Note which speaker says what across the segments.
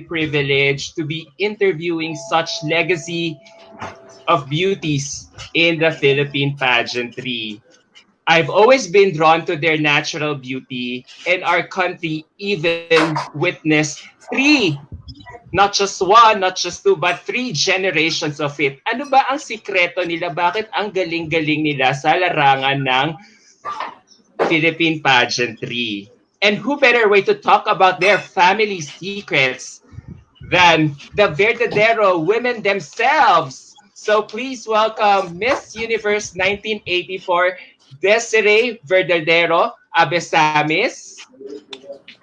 Speaker 1: privilege to be interviewing such legacy of beauties in the Philippine pageantry. I've always been drawn to their natural beauty, and our country even witnessed three, not just one, not just two, but three generations of it. Ano ba ang sikreto nila? Bakit ang galing-galing nila sa larangan ng Philippine pageantry? And who better way to talk about their family secrets than the Verdadero women themselves? So please welcome Miss Universe 1984, Desiree Verdadero Abesamis.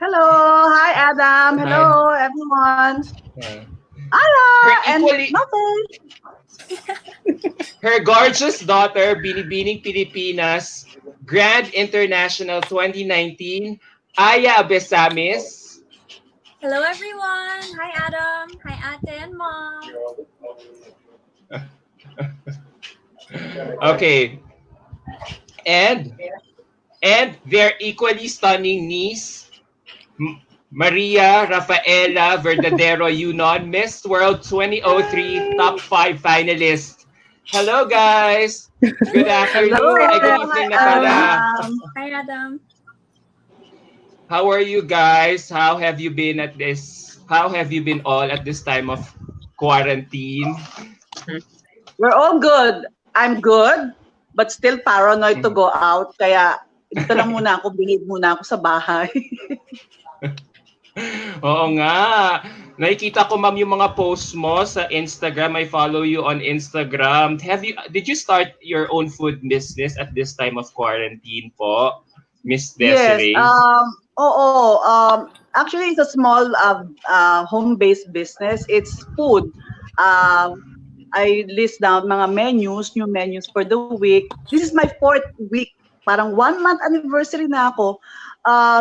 Speaker 2: Hello, hi Adam.
Speaker 1: Hi.
Speaker 2: Hello everyone.
Speaker 1: Her
Speaker 2: Aya and
Speaker 1: equally,
Speaker 2: Mafae.
Speaker 1: her gorgeous daughter, Binibining Pilipinas, Grand International 2019, Aya Abesamis.
Speaker 3: Hello everyone! Hi Adam! Hi Ate and Mom!
Speaker 1: Okay. And their equally stunning niece, Maria Rafaela Verdadero Yunon, Miss World 2003 Top 5 finalist. Hello guys! Good afternoon.
Speaker 2: Hello.
Speaker 1: Good evening na
Speaker 2: Hi,
Speaker 1: pala.
Speaker 2: Adam.
Speaker 3: Hi Adam!
Speaker 1: How are you guys? How have you been at this? How have you been all at this time of quarantine?
Speaker 2: We're all good. I'm good, but still paranoid to go out. Kaya dito lang muna ako, behave muna ako sa bahay.
Speaker 1: Oo nga. Nakikita ko ma'am yung mga posts mo sa Instagram. I follow you on Instagram. Did you start your own food business at this time of quarantine po, Miss Desiree?
Speaker 2: Yes. Actually, it's a small home-based business. It's food. I list down mga menus, new menus for the week. This is my 4th week. Parang 1-month anniversary na ako.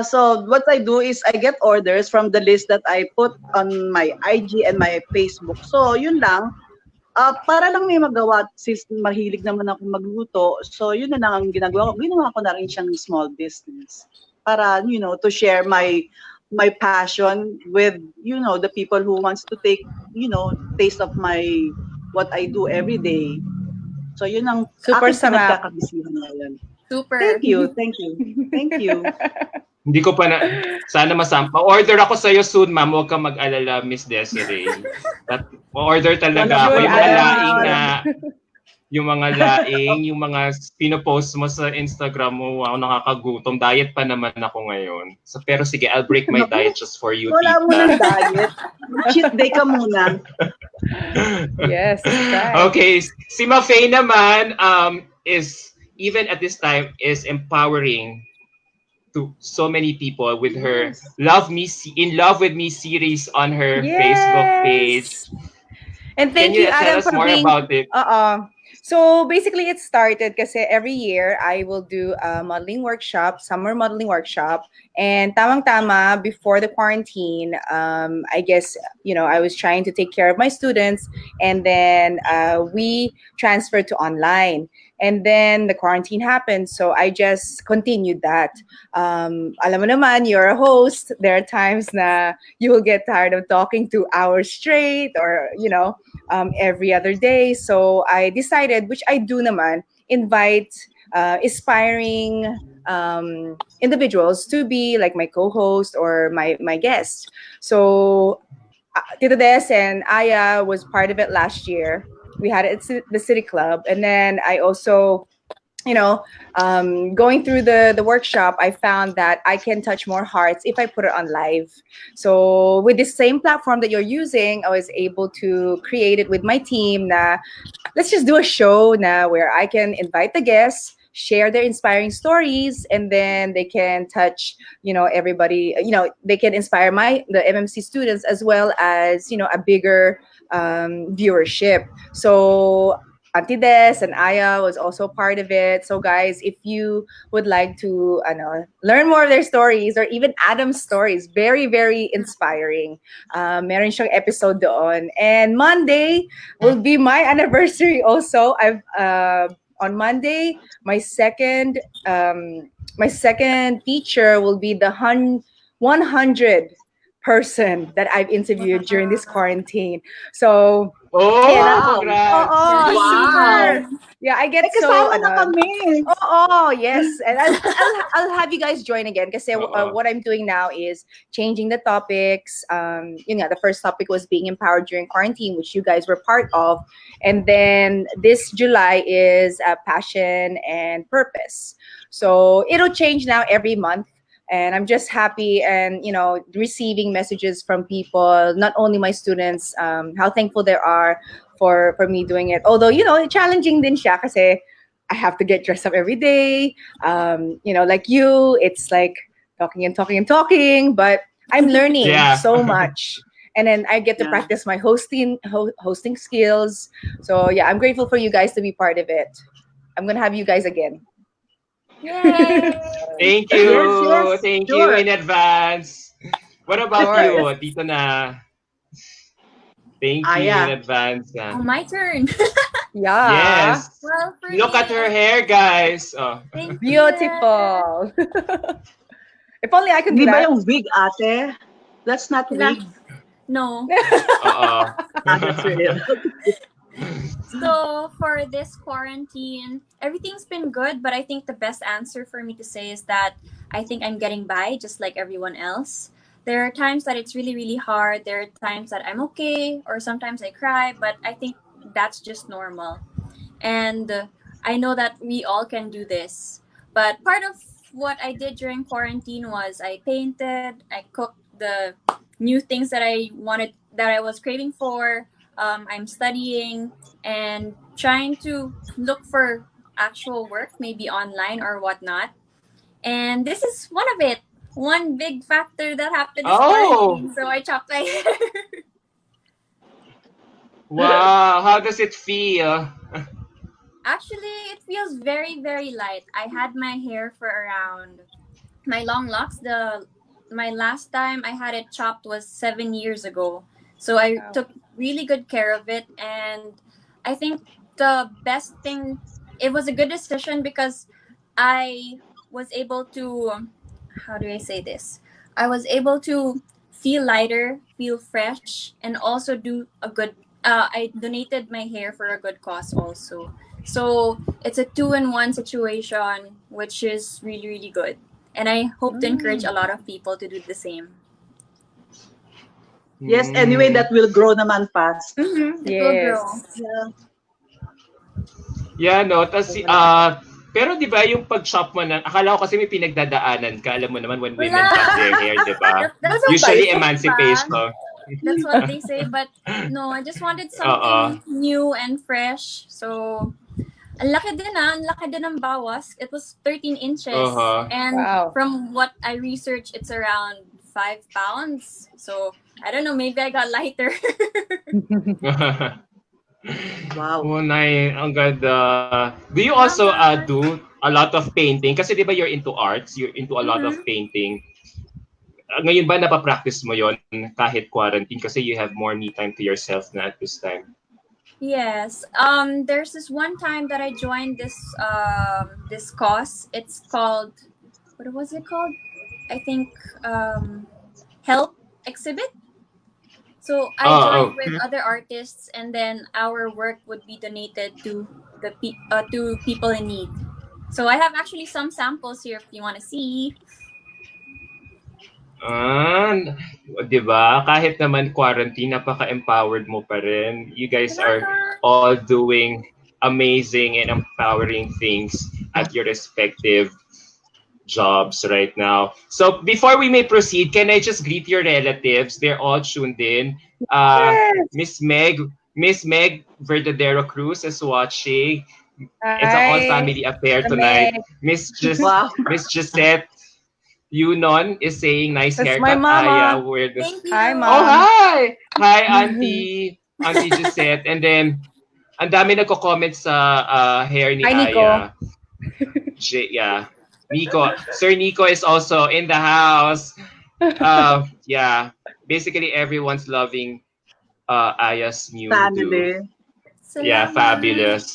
Speaker 2: So what I do is I get orders from the list that I put on my IG and my Facebook. So yun lang. Para lang may magawa, since mahilig naman ako magluto. So yun na lang ang ginagawa ko. Ginawa ko na rin siyang small business. Para, to share my passion with, the people who wants to take, taste of what I do every day. So yun ang
Speaker 4: super
Speaker 2: aking
Speaker 4: sama.
Speaker 2: pinagkakabisihan ngayon.
Speaker 3: Super!
Speaker 2: Thank you.
Speaker 1: Hindi ko pa sana masampa. Order ako sa'yo soon, ma'am. Huwag kang mag-alala, Miss Desiree. Order talaga ako. Yung mga laing, yung mga pinopost mo sa Instagram mo, wow, nakakagutom. Diet pa naman ako ngayon. So, pero sige, I'll break my diet just for you,
Speaker 2: Wala
Speaker 1: tita.
Speaker 2: mo ng diet. Cheat day ka muna.
Speaker 4: Yes, right.
Speaker 1: Okay, si Mafae naman is, even at this time, is empowering to so many people with her In Love With Me series on her Facebook page.
Speaker 4: And thank
Speaker 1: you
Speaker 4: you,
Speaker 1: tell
Speaker 4: Adam,
Speaker 1: us
Speaker 4: for
Speaker 1: more
Speaker 4: being...
Speaker 1: about it?
Speaker 4: So basically, it started kasi every year I will do a modeling workshop, summer modeling workshop, and tamang-tama before the quarantine, I guess, I was trying to take care of my students, and then we transferred to online. And then the quarantine happened, so I just continued that. Alam mo naman, you're a host. There are times na you will get tired of talking 2 hours straight, or every other day. So I decided, which I do naman, invite aspiring individuals to be like my co-host or my guest. So Tita Des and Aya was part of it last year. We had it at the City Club. And then I also, going through the workshop, I found that I can touch more hearts if I put it on live. So with the same platform that you're using, I was able to create it with my team. Let's just do a show where I can invite the guests, share their inspiring stories, and then they can touch, everybody. They can inspire the MMC students as well as, a bigger viewership. So Auntie Des and Aya was also part of it. So guys, if you would like to learn more of their stories, or even Adam's stories, very, very inspiring. Meron siyang episode doon. And Monday will be my anniversary also. On Monday, my second feature will be the 100 person that I've interviewed during this quarantine. So, yeah,
Speaker 1: Oh,
Speaker 2: Wow.
Speaker 1: congrats.
Speaker 4: super.
Speaker 2: Wow.
Speaker 4: Yeah, I
Speaker 2: May
Speaker 4: get so,
Speaker 2: kasama na kami.
Speaker 4: yes. And I'll have you guys join again because
Speaker 1: Oo.
Speaker 4: what I'm doing now is changing the topics. The first topic was being empowered during quarantine, which you guys were part of. And then this July is passion and purpose. So it'll change now every month. And I'm just happy and, receiving messages from people, not only my students, how thankful they are for me doing it. Although, challenging din siya kasi I have to get dressed up every day. Like you, it's like talking and talking and talking, but I'm learning
Speaker 1: Yeah.
Speaker 4: so much. And then I get to
Speaker 2: Yeah.
Speaker 4: practice my hosting skills. So yeah, I'm grateful for you guys to be part of it. I'm gonna have you guys again.
Speaker 3: Yay!
Speaker 1: Thank
Speaker 2: Yes, yes,
Speaker 1: you. Thank you
Speaker 2: sure.
Speaker 1: in advance. What
Speaker 4: Of
Speaker 1: about you,
Speaker 4: course.
Speaker 1: Tito na? Thank you in
Speaker 2: Aya.
Speaker 1: advance.
Speaker 3: Oh, my turn.
Speaker 4: Yeah.
Speaker 1: Yes.
Speaker 3: Well, for
Speaker 1: Look
Speaker 3: me,
Speaker 1: at her hair, guys. Oh.
Speaker 3: thank you.
Speaker 4: Beautiful. If only I could
Speaker 2: Hindi
Speaker 4: do
Speaker 2: ba
Speaker 4: that.
Speaker 2: yung wig, ate? That's not
Speaker 3: La-
Speaker 2: wig.
Speaker 3: no.
Speaker 1: Oo.
Speaker 2: Ah, that's real.
Speaker 3: So for this quarantine, everything's been good, but I think the best answer for me to say is that I think I'm getting by just like everyone else. There are times that it's really, really hard. There are times that I'm okay, or sometimes I cry, but I think that's just normal. And I know that we all can do this. But part of what I did during quarantine was I painted, I cooked the new things that I wanted, that I was craving for. I'm studying and trying to look for actual work, maybe online or whatnot. And this is one of it. One big factor that happened is
Speaker 1: Oh,
Speaker 3: quarantine. So I chopped my hair.
Speaker 1: wow. How does it feel?
Speaker 3: Actually, it feels very, very light. I had my hair for around my long locks. The My last time I had it chopped was 7 years ago. So I
Speaker 4: Wow.
Speaker 3: took really good care of it, and I think the best thing, it was a good decision because I was able to, how do I say this? I was able to feel lighter, feel fresh, and also do a good. I donated my hair for a good cause also. So it's a two-in-one situation, which is really, really good. And I hope to encourage a
Speaker 4: Mm.
Speaker 3: lot of people to do the same.
Speaker 2: Yes, anyway,
Speaker 1: Hmm.
Speaker 2: that will grow naman fast.
Speaker 3: Mm-hmm. It will grow.
Speaker 4: Yes.
Speaker 2: Yeah.
Speaker 1: Yeah, no. Pero di ba yung pag-chop mo na, akala ko kasi may pinagdadaanan ka. Alam mo naman when
Speaker 3: Wala.
Speaker 1: women cut their hair, di ba?
Speaker 3: That's
Speaker 4: Ano
Speaker 3: what they
Speaker 1: Usually
Speaker 3: say,
Speaker 1: emancipation.
Speaker 3: ba? That's what they say. But no, I just wanted
Speaker 1: Oo.
Speaker 3: something new and fresh. So, ang laki din ang laki din ng bawas. It was 13 inches.
Speaker 1: Uh-huh.
Speaker 3: And
Speaker 4: Wow.
Speaker 3: from what I researched, it's around 5 pounds. So, I don't know, maybe I got lighter.
Speaker 2: Wow.
Speaker 1: Oh, ang ganda. Do you also
Speaker 3: Salamat.
Speaker 1: do a lot of painting? Kasi di ba you're into arts, you're into a lot of
Speaker 3: Mm-hmm.
Speaker 1: painting. Ngayon ba napapractice mo yon kahit quarantine kasi you have more me time to yourself na at this time?
Speaker 3: Yes. There's this one time that I joined this cause. It's called, what was it called? I think Help Exhibit. So I
Speaker 1: Oh,
Speaker 3: joined with other artists, and then our work would be donated to to people in need. So I have actually some samples here if you want to see.
Speaker 1: Ah, 'di ba? Kahit naman quarantine, napaka-empowered mo pa rin. You guys are
Speaker 3: Salamat.
Speaker 1: all doing amazing and empowering things at your respective jobs right now. So before we may proceed, can I just greet your relatives? They're all tuned in. Uh,
Speaker 4: Yes.
Speaker 1: Miss Meg, Miss Meg Verdadero Cruz is watching. It's an all
Speaker 4: Hi.
Speaker 1: family affair tonight.
Speaker 4: Lamig.
Speaker 2: Wow.
Speaker 1: Miss Gisette Yunon is saying nice
Speaker 4: That's my
Speaker 1: haircut. Aya,
Speaker 4: mama.
Speaker 1: where the
Speaker 3: Thank
Speaker 4: Hi,
Speaker 1: oh
Speaker 3: you.
Speaker 4: mom.
Speaker 1: hi Auntie Gisette, and then ang dami nagko-comment sa hair ni
Speaker 4: Hi, Nico.
Speaker 1: Aya. Yeah, Nico, Sir Nico is also in the house. Yeah, basically everyone's loving Aya's new do.
Speaker 2: Family.
Speaker 1: Yeah,
Speaker 3: Salamat.
Speaker 1: fabulous.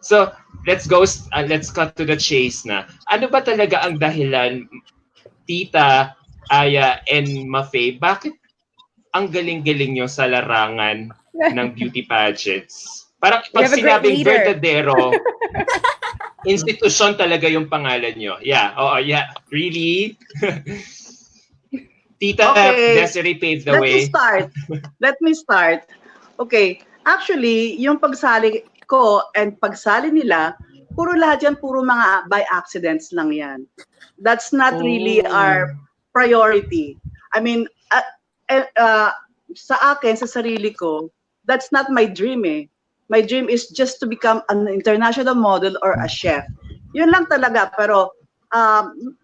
Speaker 1: So, let's cut to the chase na. Ano ba talaga ang dahilan, tita, Aya and Mafae, bakit ang galing-galing nyo sa larangan ng beauty pageants? Parang
Speaker 4: We
Speaker 1: pag
Speaker 4: have a great
Speaker 1: sinabing
Speaker 4: leader.
Speaker 1: Verdadero, institusyon talaga yung pangalan nyo. Yeah, oo, yeah. Really? Tita
Speaker 2: Okay,
Speaker 1: Desiree paved the
Speaker 2: let me
Speaker 1: way.
Speaker 2: start. Let me start. Okay, actually, yung pagsali ko and pagsali nila, puro lahat yan, puro mga by accidents lang yan. That's not really
Speaker 1: Oh.
Speaker 2: our priority. I mean, sa akin, sa sarili ko, that's not my dream eh. My dream is just to become an international model or a chef. Yun lang talaga, pero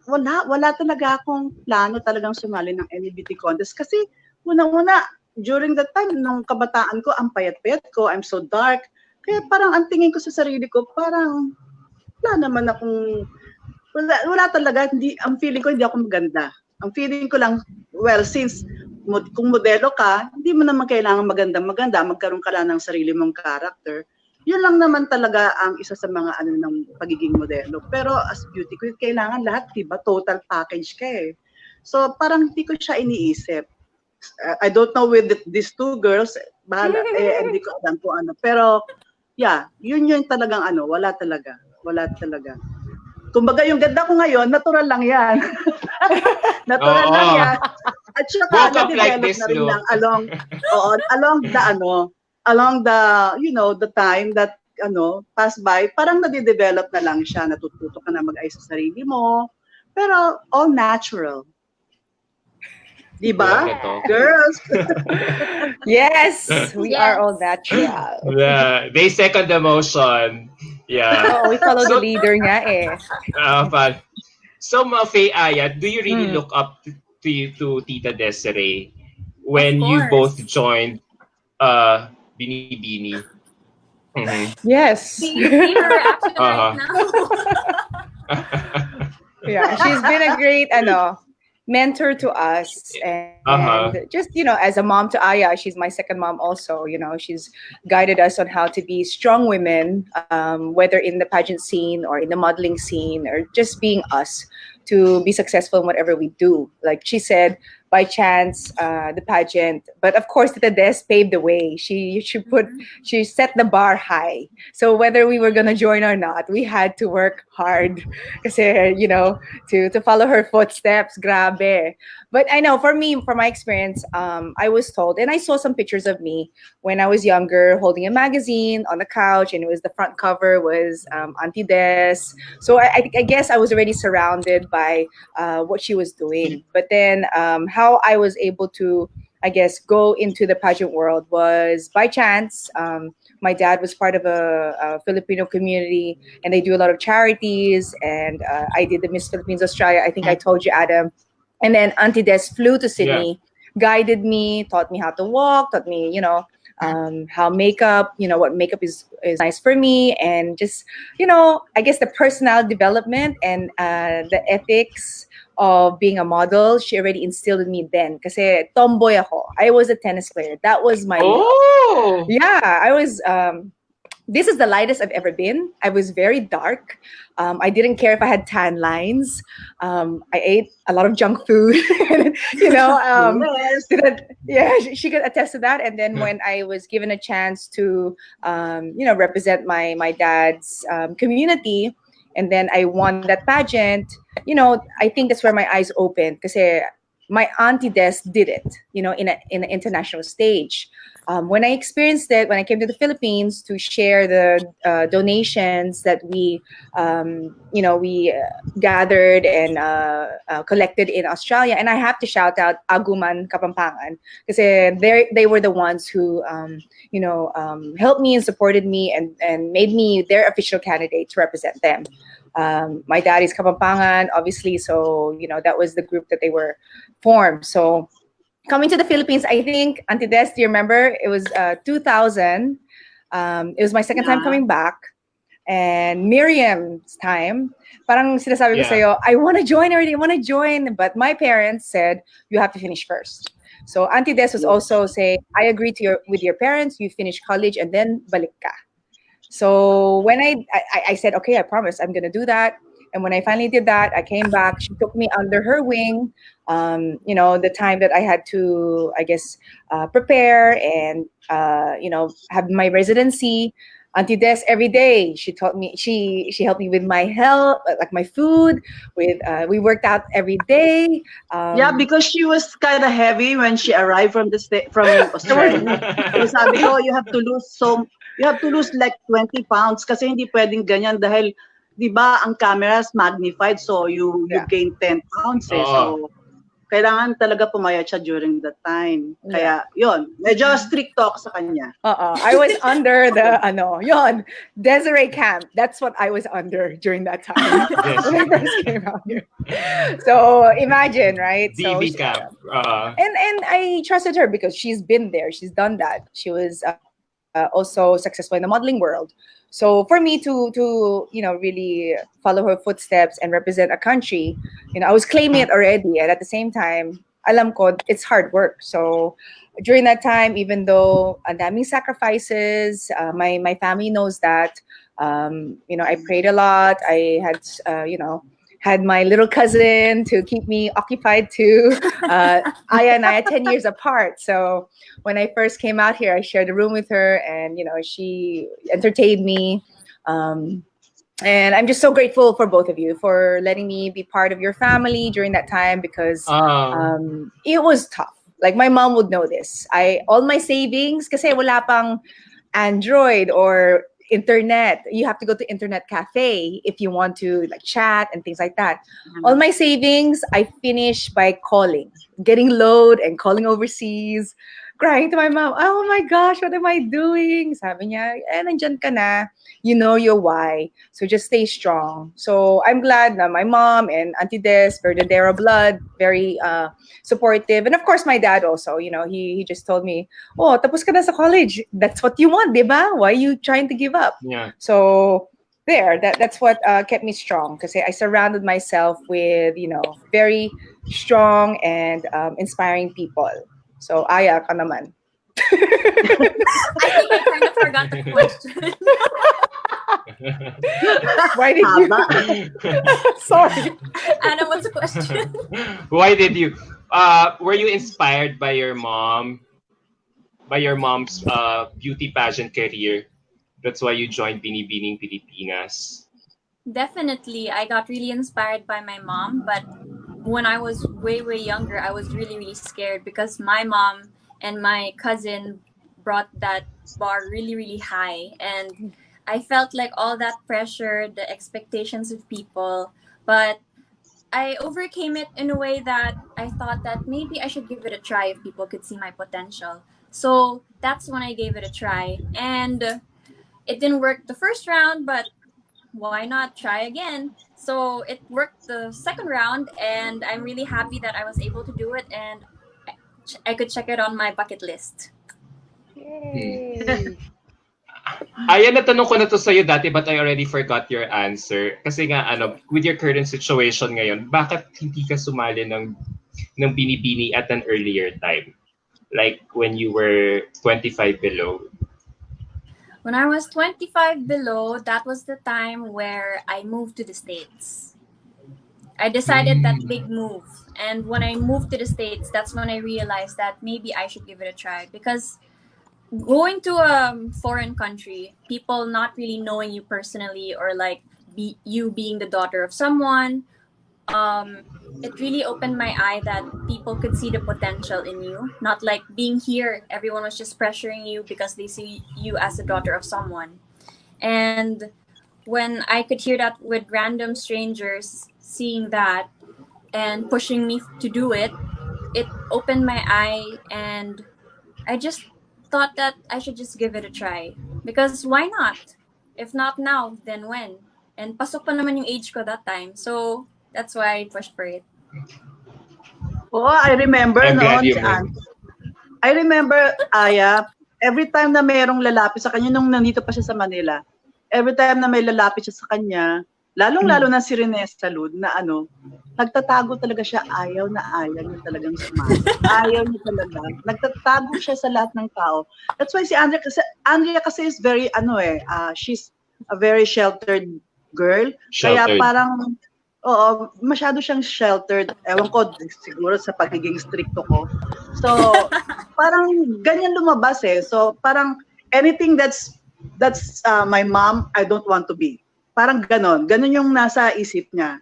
Speaker 2: wala talaga akong plano talagang sumali ng any beauty contest kasi unang-una, during that time, nung kabataan ko, ang payat-payat ko, I'm so dark. Kaya parang ang tingin ko sa sarili ko, parang wala naman akong, wala talaga, ang feeling ko hindi ako maganda. Ang feeling ko lang, well, since kung modelo ka, hindi mo naman kailangan maganda, magkaroon ka lang ng sarili mong character. Yun lang naman talaga ang isa sa mga ano ng pagiging modelo. Pero as beauty queen, kailangan lahat, diba? Total package ka eh. So parang hindi ko siya iniisip. I don't know with these two girls, bahala, hindi ko alam kung ano. Pero yeah, yun talagang ano, wala talaga. Kumbaga yung ganda ko ngayon, natural lang yan. Natural lang yan. At saka,
Speaker 1: Woke up like
Speaker 2: na-develop
Speaker 1: this,
Speaker 2: na rin
Speaker 1: no?
Speaker 2: lang along the, the time that, pass by, parang nade-develop na lang siya, natututo ka na mag-ayos sa sarili mo. Pero, all natural. Diba? Girls?
Speaker 4: Yes, we
Speaker 3: Yes.
Speaker 4: are all natural.
Speaker 1: Yeah, they second the motion. Yeah.
Speaker 4: Oh, we follow the leader nga eh.
Speaker 1: But, so, Mafae, Aya, do you really
Speaker 4: Hmm.
Speaker 1: look up to Tita Desiree when
Speaker 3: Of
Speaker 1: you
Speaker 3: course.
Speaker 1: both joined Binibining? Mm-hmm.
Speaker 4: Yes.
Speaker 3: See her reaction
Speaker 1: Uh-huh.
Speaker 3: right now.
Speaker 4: Yeah, she's been a great mentor to us, and just as a mom to Aya, she's my second mom also. She's guided us on how to be strong women, whether in the pageant scene or in the modeling scene or just being us, to be successful in whatever we do. Like she said, by chance, the pageant, but of course the Des paved the way. She set the bar high. So whether we were gonna join or not, we had to work hard, kasi to follow her footsteps. Grabe. But I know for me, from my experience, I was told, and I saw some pictures of me when I was younger, holding a magazine on the couch, and it was the front cover was Auntie Des. So I guess I was already surrounded by what she was doing. But then how I was able to, I guess, go into the pageant world was by chance. My dad was part of a Filipino community, and they do a lot of charities. And I did the Miss Philippines Australia. I think I told you, Adam. And then Auntie Des flew to Sydney, guided me, taught me how to walk, taught me, how makeup, what makeup is nice for me, and just, I guess the personal development and the ethics of being a model, she already instilled in me then. Kasi tomboy ako. I was a tennis player. That was my love. Yeah, I was. This is the lightest I've ever been. I was very dark. I didn't care if I had tan lines. I ate a lot of junk food. She could attest to that. And then when I was given a chance to, represent my dad's community, and then I won that pageant, I think that's where my eyes opened. Because my auntie Des did it, in an international stage. When I experienced it, when I came to the Philippines to share the donations that we gathered and collected in Australia, and I have to shout out Aguman Kapampangan, because they were the ones who helped me and supported me and made me their official candidate to represent them. My dad is Kapampangan, obviously, so that was the group that they were formed. So coming to the Philippines, I think, Auntie Des, do you remember? It was 2000. It was my second time coming back. And Miriam's time, parang sinasabi ko sa'yo, I want to join already, I want to join. But my parents said, you have to finish first. So Auntie Des was also saying, I agree with your parents, you finish college and then balik ka. So when I said, okay, I promise I'm going to do that. And when I finally did that, I came back. She took me under her wing. The time that I had to, I guess, prepare and have my residency. Auntie Des every day. She taught me. She helped me with my health, like my food. We worked out every day.
Speaker 2: Yeah, because she was kind of heavy when she arrived from Australia. So sabi ko, you have to lose like 20 pounds kasi hindi pwedeng ganyan dahil 'di ba ang cameras magnified so you gain 10 pounds eh. So kailangan talaga pumayat siya during that time. Kaya, yun, medyo strict ako sa kanya.
Speaker 4: I was under the, Desiree camp. That's what I was under during that time when I first came out here. So, imagine, right?
Speaker 1: DV camp.
Speaker 4: And I trusted her because she's been there. She's done that. She was also successful in the modeling world. So for me to really follow her footsteps and represent a country, I was claiming it already, and at the same time, alam ko it's hard work. So during that time, even though ang daming sacrifices, my family knows that. I prayed a lot. I had my little cousin to keep me occupied too. Aya and I are 10 years apart. So when I first came out here, I shared a room with her and, she entertained me. And I'm just so grateful for both of you for letting me be part of your family during that time because it was tough. Like my mom would know this. All my savings, kasi wala pang Android or internet. You have to go to internet cafe if you want to chat and things like that. All my savings I finished by getting load and calling overseas, crying to my mom. Oh my gosh, what am I doing? Sabi niya, nandyan ka na. You know your why. So just stay strong. So I'm glad na my mom and Auntie Des Verdadero blood, very supportive. And of course my dad also, he just told me, oh, tapos ka na sa college. That's what you want, diba? Why are you trying to give up?
Speaker 1: Yeah.
Speaker 4: So that's what kept me strong because I surrounded myself with, very strong and inspiring people. So Aya ka naman.
Speaker 3: I think I kind of forgot the question.
Speaker 4: Why did you? Sorry.
Speaker 3: Anna, what's the question?
Speaker 1: Why did you? Were you inspired by your mom? By your mom's beauty pageant career? That's why you joined Binibining Pilipinas.
Speaker 3: Definitely, I got really inspired by my mom, but when I was way younger, I was really scared because my mom and my cousin brought that bar really high, and I felt like all that pressure, the expectations of people, but I overcame it in a way that I thought that maybe I should give it a try if people could see my potential. So that's when I gave it a try, and it didn't work the first round, but why not try again? So it worked the second round, and I'm really happy that I was able to do it, and I could check it on my bucket list.
Speaker 4: Yay.
Speaker 1: Aya, natanong ko na to sa'yo dati but I already forgot your answer. Kasi nga, with your current situation ngayon, bakit hindi ka sumali ng binibini at an earlier time? Like when you were 25 below?
Speaker 3: When I was 25 below, that was the time where I moved to the States. I decided that big move. And when I moved to the States, that's when I realized that maybe I should give it a try. Because going to a foreign country, people not really knowing you personally or you being the daughter of someone, it really opened my eye that people could see the potential in you. Not like being here, everyone was just pressuring you because they see you as the daughter of someone. And when I could hear that with random strangers seeing that and pushing me to do it, it opened my eye, and I just thought that I should just give it a try. Because why not? If not now, then when? And pasok pa naman yung age ko that time. So that's why I pushed for it.
Speaker 2: Oh, I remember I remember, Aya, every time na mayroong lalapit sa kanya, nung nandito pa siya sa Manila, every time na may lalapit siya sa kanya, lalong-lalo na si Rene Salud, na nagtatago talaga siya, ayaw niya talagang sumali. Ayaw niya talaga. Nagtatago siya sa lahat ng tao. That's why si Andrea kasi is very, she's a very sheltered girl. Kaya
Speaker 1: Sheltered.
Speaker 2: parang, oo, masyado siyang sheltered. Ewan ko, siguro sa pagiging stricto ko. So, parang ganyan lumabas eh. So, parang anything that's my mom, I don't want to be. Parang ganon. Ganon yung nasa isip niya.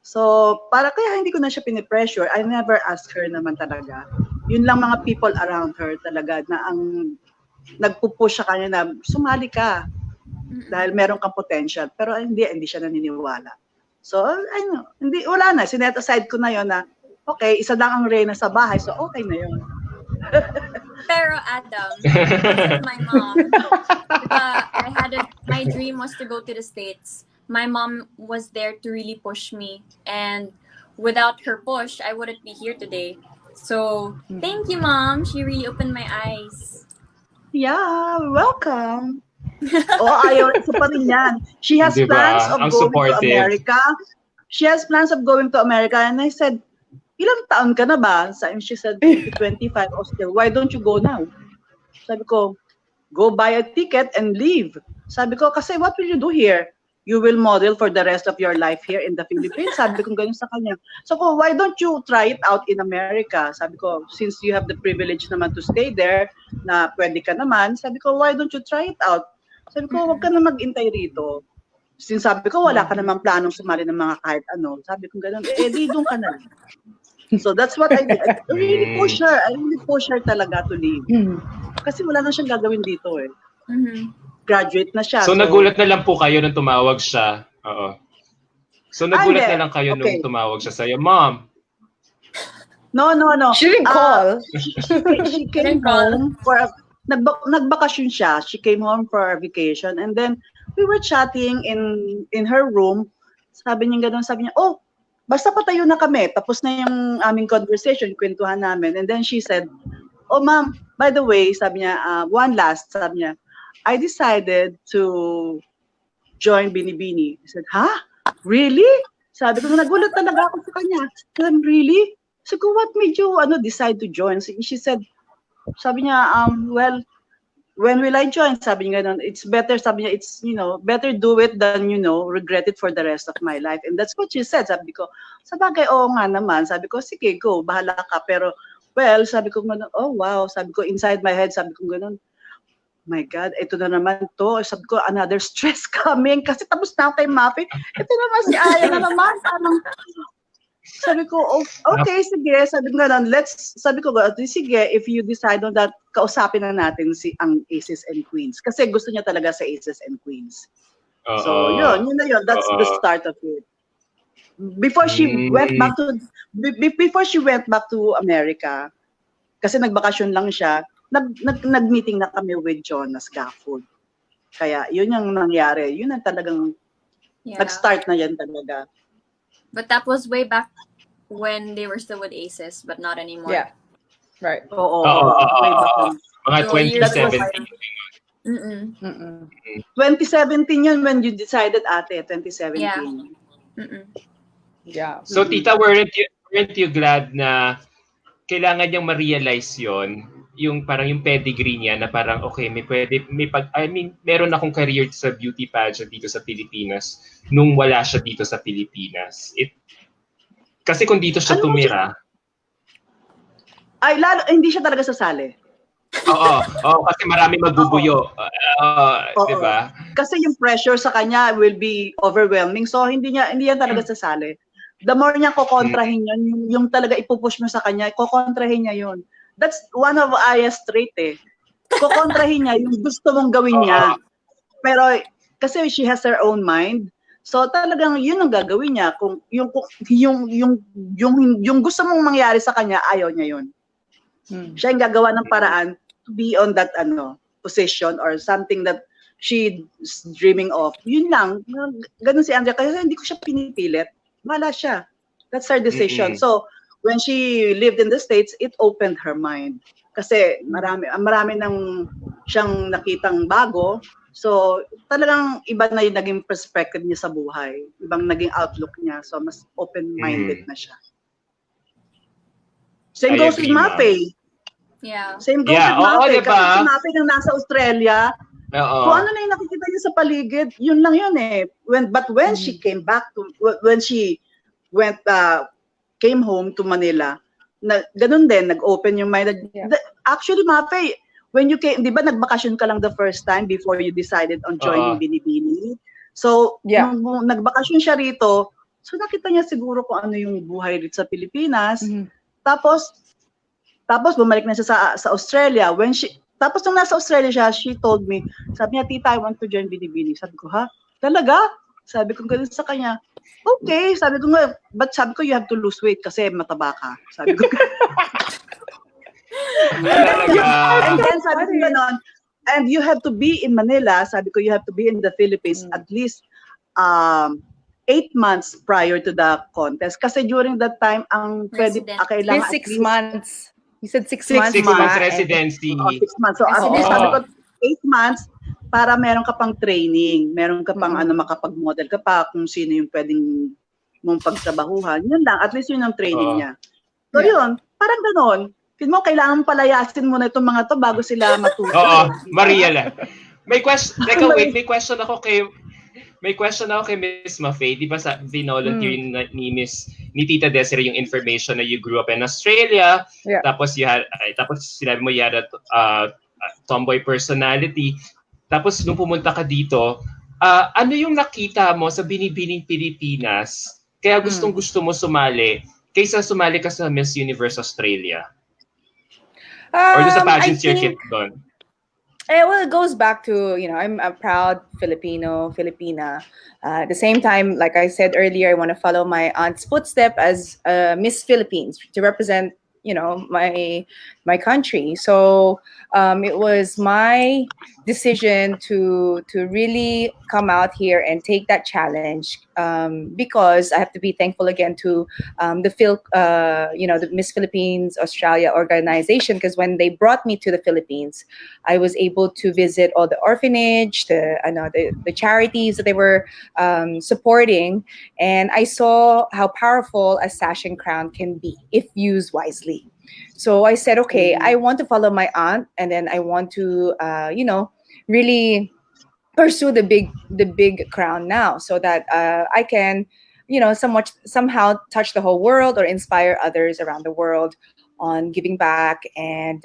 Speaker 2: So, para kaya hindi ko na siya pinipressure. I never ask her naman talaga. Yun lang mga people around her talaga na ang nagpupush sa kanya na sumali ka dahil meron kang potential. Pero hindi siya naniniwala. So, ano, hindi, wala na. Sinet aside ko na yon na, okay, isa lang ang reyna sa bahay. So, okay na yun.
Speaker 3: Pero Adam, with my mom, my dream was to go to the States. My mom was there to really push me, and without her push, I wouldn't be here today. So thank you, Mom. She really opened my eyes.
Speaker 2: Yeah, welcome. Ayaw, isa pa rin yan. She has plans of going to America. She has plans of going to America, and I said, ilang taon ka na ba? She said, 25 or still. Why don't you go now? Sabi ko, go buy a ticket and leave. Sabi ko, kasi what will you do here? You will model for the rest of your life here in the Philippines. Sabi ko ganun sa kanya. So, why don't you try it out in America? Sabi ko, since you have the privilege naman to stay there, na pwede ka naman, sabi ko, why don't you try it out? Sabi ko, huwag ka na mag-intay rito. Since sabi ko, wala ka namang planong sumali ng mga kahit ano. Sabi ko ganun, di doon ka na. So, that's what I did. I really push her. I really push her talaga to leave. Kasi wala na siyang gagawin dito eh. Graduate na siya.
Speaker 1: So, nagulat na lang po kayo nung tumawag siya. Oo. So, nagulat na lang kayo nung tumawag siya sa'yo. Mom!
Speaker 2: No.
Speaker 4: She didn't call.
Speaker 2: She came home for nagbakasyon siya. She came home for a vacation. And then, we were chatting in her room. Sabi niya gano'n, sabi niya, oh, basta patayo na kami. Tapos na yung aming conversation, kwentuhan namin. And then she said, oh, ma'am, by the way, sabi niya, one last, sabi niya, I decided to join Binibini. I said, huh? Really? Sabi ko, nagulat talaga ako sa kanya. Really? Sabi ko, what made you decide to join? She said, sabi niya, well, when will I join? Sabi niya ganun, it's better, sabi niya, it's, better do it than, regret it for the rest of my life. And that's what she said. Sabi ko, sa bagay, oo nga naman. Sabi ko, sige, go, bahala ka. Pero, well, sabi ko, oh, wow. Sabi ko, inside my head, sabi ko ganun, my God, ito na naman to. Sabi ko, another stress coming. Kasi tapos na ako kay Mafae. Ito naman si Aya na naman. Sabi ko, okay, sige. Sabi ko ganun, sabi ko, sige, if you decide on that, kausapin na natin ang Aces and Queens. Kasi gusto niya talaga sa Aces and Queens. So, yun na yun. That's the start of it. Before she went back to America, kasi nagbakasyon lang siya, nag-meeting na kami with Jonas Gafford. Kaya yun yung nangyari. Yun ang talagang nag-start na yan talaga.
Speaker 3: But that was way back when they were still with Aces, but not anymore.
Speaker 4: Yeah. Right.
Speaker 2: Oo.
Speaker 1: Mga 2017.
Speaker 2: 2017 yun when you decided, ate, 2017.
Speaker 3: Yeah.
Speaker 4: Yeah.
Speaker 1: So, tita, weren't you glad na kailangan niyang ma-realize yon, yung parang yung pedigree niya na parang okay, meron akong career sa beauty pageant dito sa Pilipinas nung wala siya dito sa Pilipinas. Kasi kung dito siya tumira,
Speaker 2: hindi siya talaga sasali.
Speaker 1: Oo, kasi marami magbubuyo. Di ba?
Speaker 2: Kasi yung pressure sa kanya will be overwhelming. So hindi yan talaga sasali. The more niya kokontrahin yun, yung talaga ipupush mo sa kanya, kokontrahin niya yun. That's one of Aya's trait eh. Kokontrahin niya yung gusto mong gawin niya. Pero kasi she has her own mind. So talagang yun ang gagawin niya. Kung yung gusto mong mangyari sa kanya, ayaw niya yun. Siya yung gagawa ng paraan to be on that position or something that she's dreaming of. Yun lang. Ganun si Andrea. Kasi hindi ko siya pinipilit. Wala siya. That's her decision. So, when she lived in the States, it opened her mind. Kasi marami nang siyang nakitang bago. So, talagang iba na yung naging perspective niya sa buhay. Ibang naging outlook niya. So, mas open-minded na siya. Same goes with Mafae.
Speaker 3: Yeah.
Speaker 2: Same goes with Mafae. Kasi si Mafae nang nasa Australia, Kung
Speaker 1: Oo.
Speaker 2: ano na yung nakikita niya sa paligid, yun lang yun eh. When she came back when she went, came home to Manila, ganun din, nag-open yung mind.
Speaker 4: Yeah.
Speaker 2: Actually, Mafe, when you came, di ba nagbakasyon ka lang the first time before you decided on joining
Speaker 1: Oo.
Speaker 2: Binibining? So,
Speaker 4: Yeah.
Speaker 2: nung nagbakasyon siya rito, so nakita niya siguro kung ano yung buhay dito sa Pilipinas. Tapos bumalik na siya sa Australia. Tapos nung nasa Australia siya, she told me, sabi niya, Tita, I want to join Binibining. Sabi ko, ha? Talaga? Sabi ko ganun sa kanya. Okay, sabi ko nga, but sabi ko, you have to lose weight kasi mataba ka. Sabi ko. And then sabi ko gano'n, and you have to be in Manila, sabi ko, you have to be in the Philippines at least 8 months prior to the contest. Kasi during that time, ang pwede, kailangan
Speaker 4: This
Speaker 2: at
Speaker 4: 6
Speaker 2: least
Speaker 4: months. You said 6 months.
Speaker 1: 6 months
Speaker 4: ba?
Speaker 1: residency.
Speaker 2: 6 months. So at least sabi ko, 8 months para meron ka pang training, meron ka pang makapag-model ka pa, kung sino yung pwedeng mong pagtrabahuhan. Yun lang, at least yun ang training niya. So yun, parang ganon. Mo, kailangan palayasin mo na itong mga to bago sila matuto.
Speaker 1: Oo, Maria lang. May question, may question ako kay Miss Mafae. Di ba volunteer ni Tita Desiree yung information na you grew up in Australia, tapos sinabi mo you had a tomboy personality. Tapos nung pumunta ka dito, ano yung nakita mo sa Binibining Pilipinas kaya gustong-gusto mo sumali kaysa sumali ka sa Miss Universe Australia? Or sa pageant circuit doon?
Speaker 4: Well, it goes back to, I'm a proud Filipina. At the same time, like I said earlier, I want to follow my aunt's footstep as Miss Philippines to represent, my country. So it was my decision to really come out here and take that challenge because I have to be thankful again to the Miss Philippines Australia organization, because when they brought me to the Philippines, I was able to visit all the orphanage, the charities that they were supporting, and I saw how powerful a sash and crown can be if used wisely. So I said, okay, I want to follow my aunt, and then I want to, really pursue the big crown now, so that I can, somehow touch the whole world or inspire others around the world on giving back and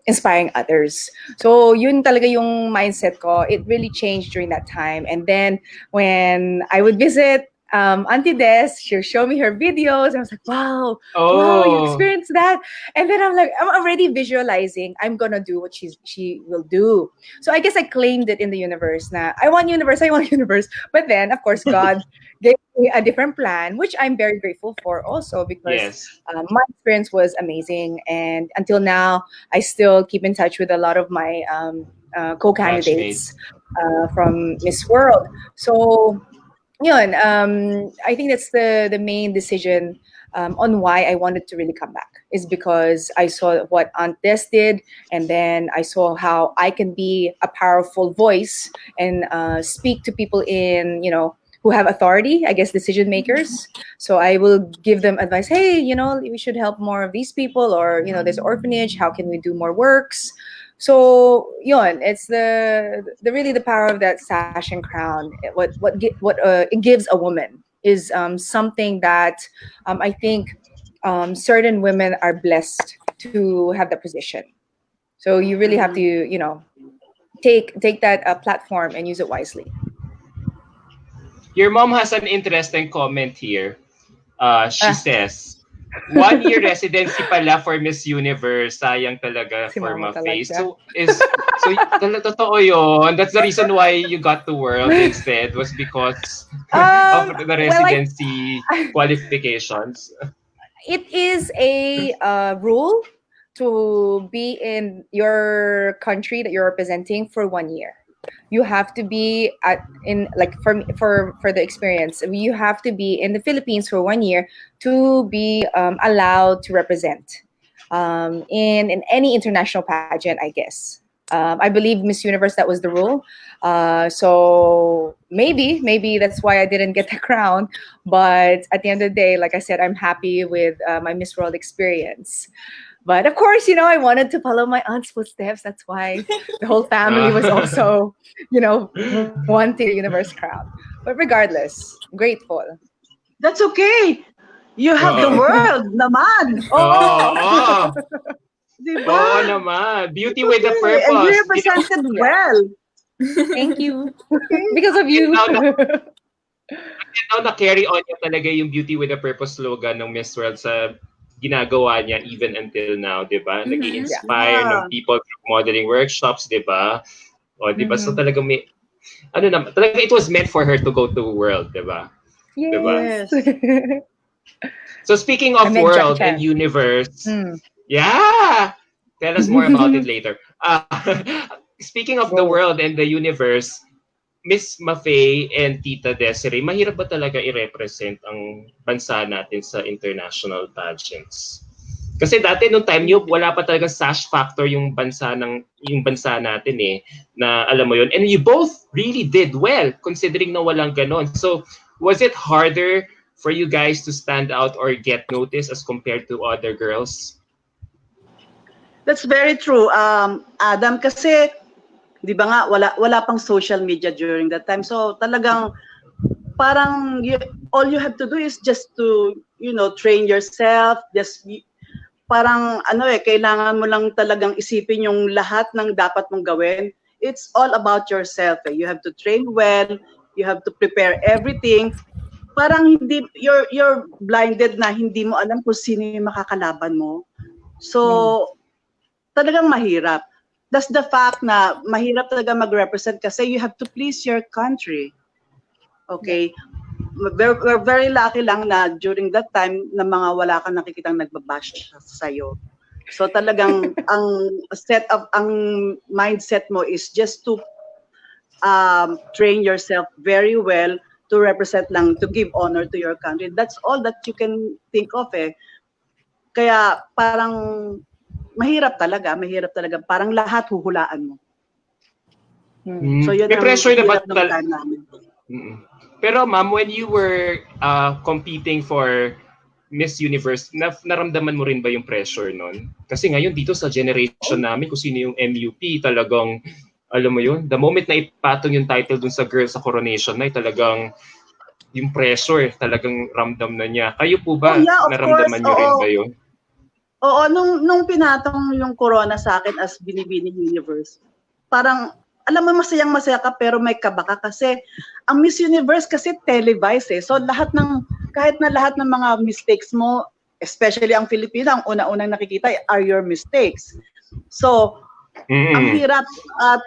Speaker 4: inspiring others. So yun talaga yung mindset ko. It really changed during that time. And then when I would visit Auntie Des, she'll show me her videos. I was like, wow, you experienced that. And then I'm already visualizing, I'm gonna do what she will do. So I guess I claimed it in the universe na I want universe. But then, of course, God gave me a different plan, which I'm very grateful for also, because my experience was amazing. And until now, I still keep in touch with a lot of my co-candidates from Miss World. So yun, I think that's the main decision on why I wanted to really come back, is because I saw what Aunt Des did, and then I saw how I can be a powerful voice and speak to people who have authority, I guess, decision makers. So I will give them advice. Hey, we should help more of these people, or there's orphanage. How can we do more works? So yun, it's the really the power of that sash and crown. What it gives a woman is something that I think certain women are blessed to have that position. So you really have to take that platform and use it wisely.
Speaker 1: Your mom has an interesting comment here. She says, 1-year residency pala for Miss Universe. Sayang talaga
Speaker 4: Si
Speaker 1: for
Speaker 4: Mama
Speaker 1: Mafae.
Speaker 4: talaga.
Speaker 1: So totoo yun. That's the reason why you got to World instead, was because of the residency qualifications.
Speaker 4: It is a rule to be in your country that you're representing for 1 year. You have to be for the experience. You have to be in the Philippines for 1 year to be allowed to represent in any international pageant, I guess. I believe Miss Universe, that was the rule. So maybe that's why I didn't get the crown. But at the end of the day, like I said, I'm happy with my Miss World experience. But of course, I wanted to follow my aunt's footsteps. That's why the whole family was also, wanting the universe crown. But regardless, grateful.
Speaker 2: That's okay. You have the world naman.
Speaker 1: Oo.
Speaker 4: Oh,
Speaker 2: Diba?
Speaker 1: Oo naman. Beauty
Speaker 2: It's
Speaker 1: with a
Speaker 2: okay. And you
Speaker 1: purpose.
Speaker 2: represented
Speaker 4: Yeah.
Speaker 2: well.
Speaker 4: Thank you.
Speaker 2: Okay.
Speaker 4: Because of you.
Speaker 1: Now na-carry on niya talaga yung beauty with a purpose slogan ng Miss World sa ginagawa niya even until now, di ba?
Speaker 4: Yeah.
Speaker 1: Nag-i-inspire ng people through modeling workshops, di ba? O, di ba? So talaga may, talaga it was meant for her to go to world, di ba? Di ba?
Speaker 2: Yes.
Speaker 1: So speaking
Speaker 4: I
Speaker 1: of
Speaker 4: meant
Speaker 1: world
Speaker 4: Jack
Speaker 1: and universe,
Speaker 4: Hmm.
Speaker 1: yeah! Tell us more about it later. Speaking of the
Speaker 4: Go.
Speaker 1: world and the universe, Miss Mafae and Tita Desiree, mahirap ba talaga i-represent ang bansa natin sa international pageants? Kasi dati nung time nyo, wala pa talaga sash factor yung bansa natin eh, na alam mo yun. And you both really did well considering na walang ganon. So, was it harder for you guys to stand out or get noticed as compared to other girls?
Speaker 2: That's very true. Adam, kasi, di ba nga, wala pang social media during that time. So, talagang, parang, all you have to do is just to, train yourself, parang, kailangan mo lang talagang isipin yung lahat ng dapat mong gawin. It's all about yourself. You have to train well, you have to prepare everything. Parang you're blinded na hindi mo alam kung sino yung makakalaban mo. So, talagang mahirap. That's the fact na mahirap talaga mag-represent kasi you have to please your country. Okay? We're very lucky lang na during that time na mga wala kang nakikitang nagbabash sa'yo. So talagang ang mindset mo is just to train yourself very well to represent lang, to give honor to your country. That's all that you can think of eh. Kaya parang mahirap talaga. Parang lahat huhulaan mo. So yun
Speaker 1: May pressure na ba
Speaker 2: time namin.
Speaker 1: Pero ma'am, when you were competing for Miss Universe, naramdaman mo rin ba yung pressure nun? Kasi ngayon dito sa generation namin, kung sino yung MUP, talagang, alam mo yun, the moment na ipatong yung title dun sa girl sa coronation na, talagang yung pressure, talagang ramdam na niya. Kayo po ba, naramdaman niyo rin ba yun?
Speaker 2: Oo, nung pinatong yung corona sa akin as Binibining Universe, parang, alam mo, masayang-masaya ka pero may kaba ka kasi ang Miss Universe kasi televised eh. So kahit na lahat ng mga mistakes mo, especially ang Filipina, ang una-unang nakikita are your mistakes. So, ang hirap,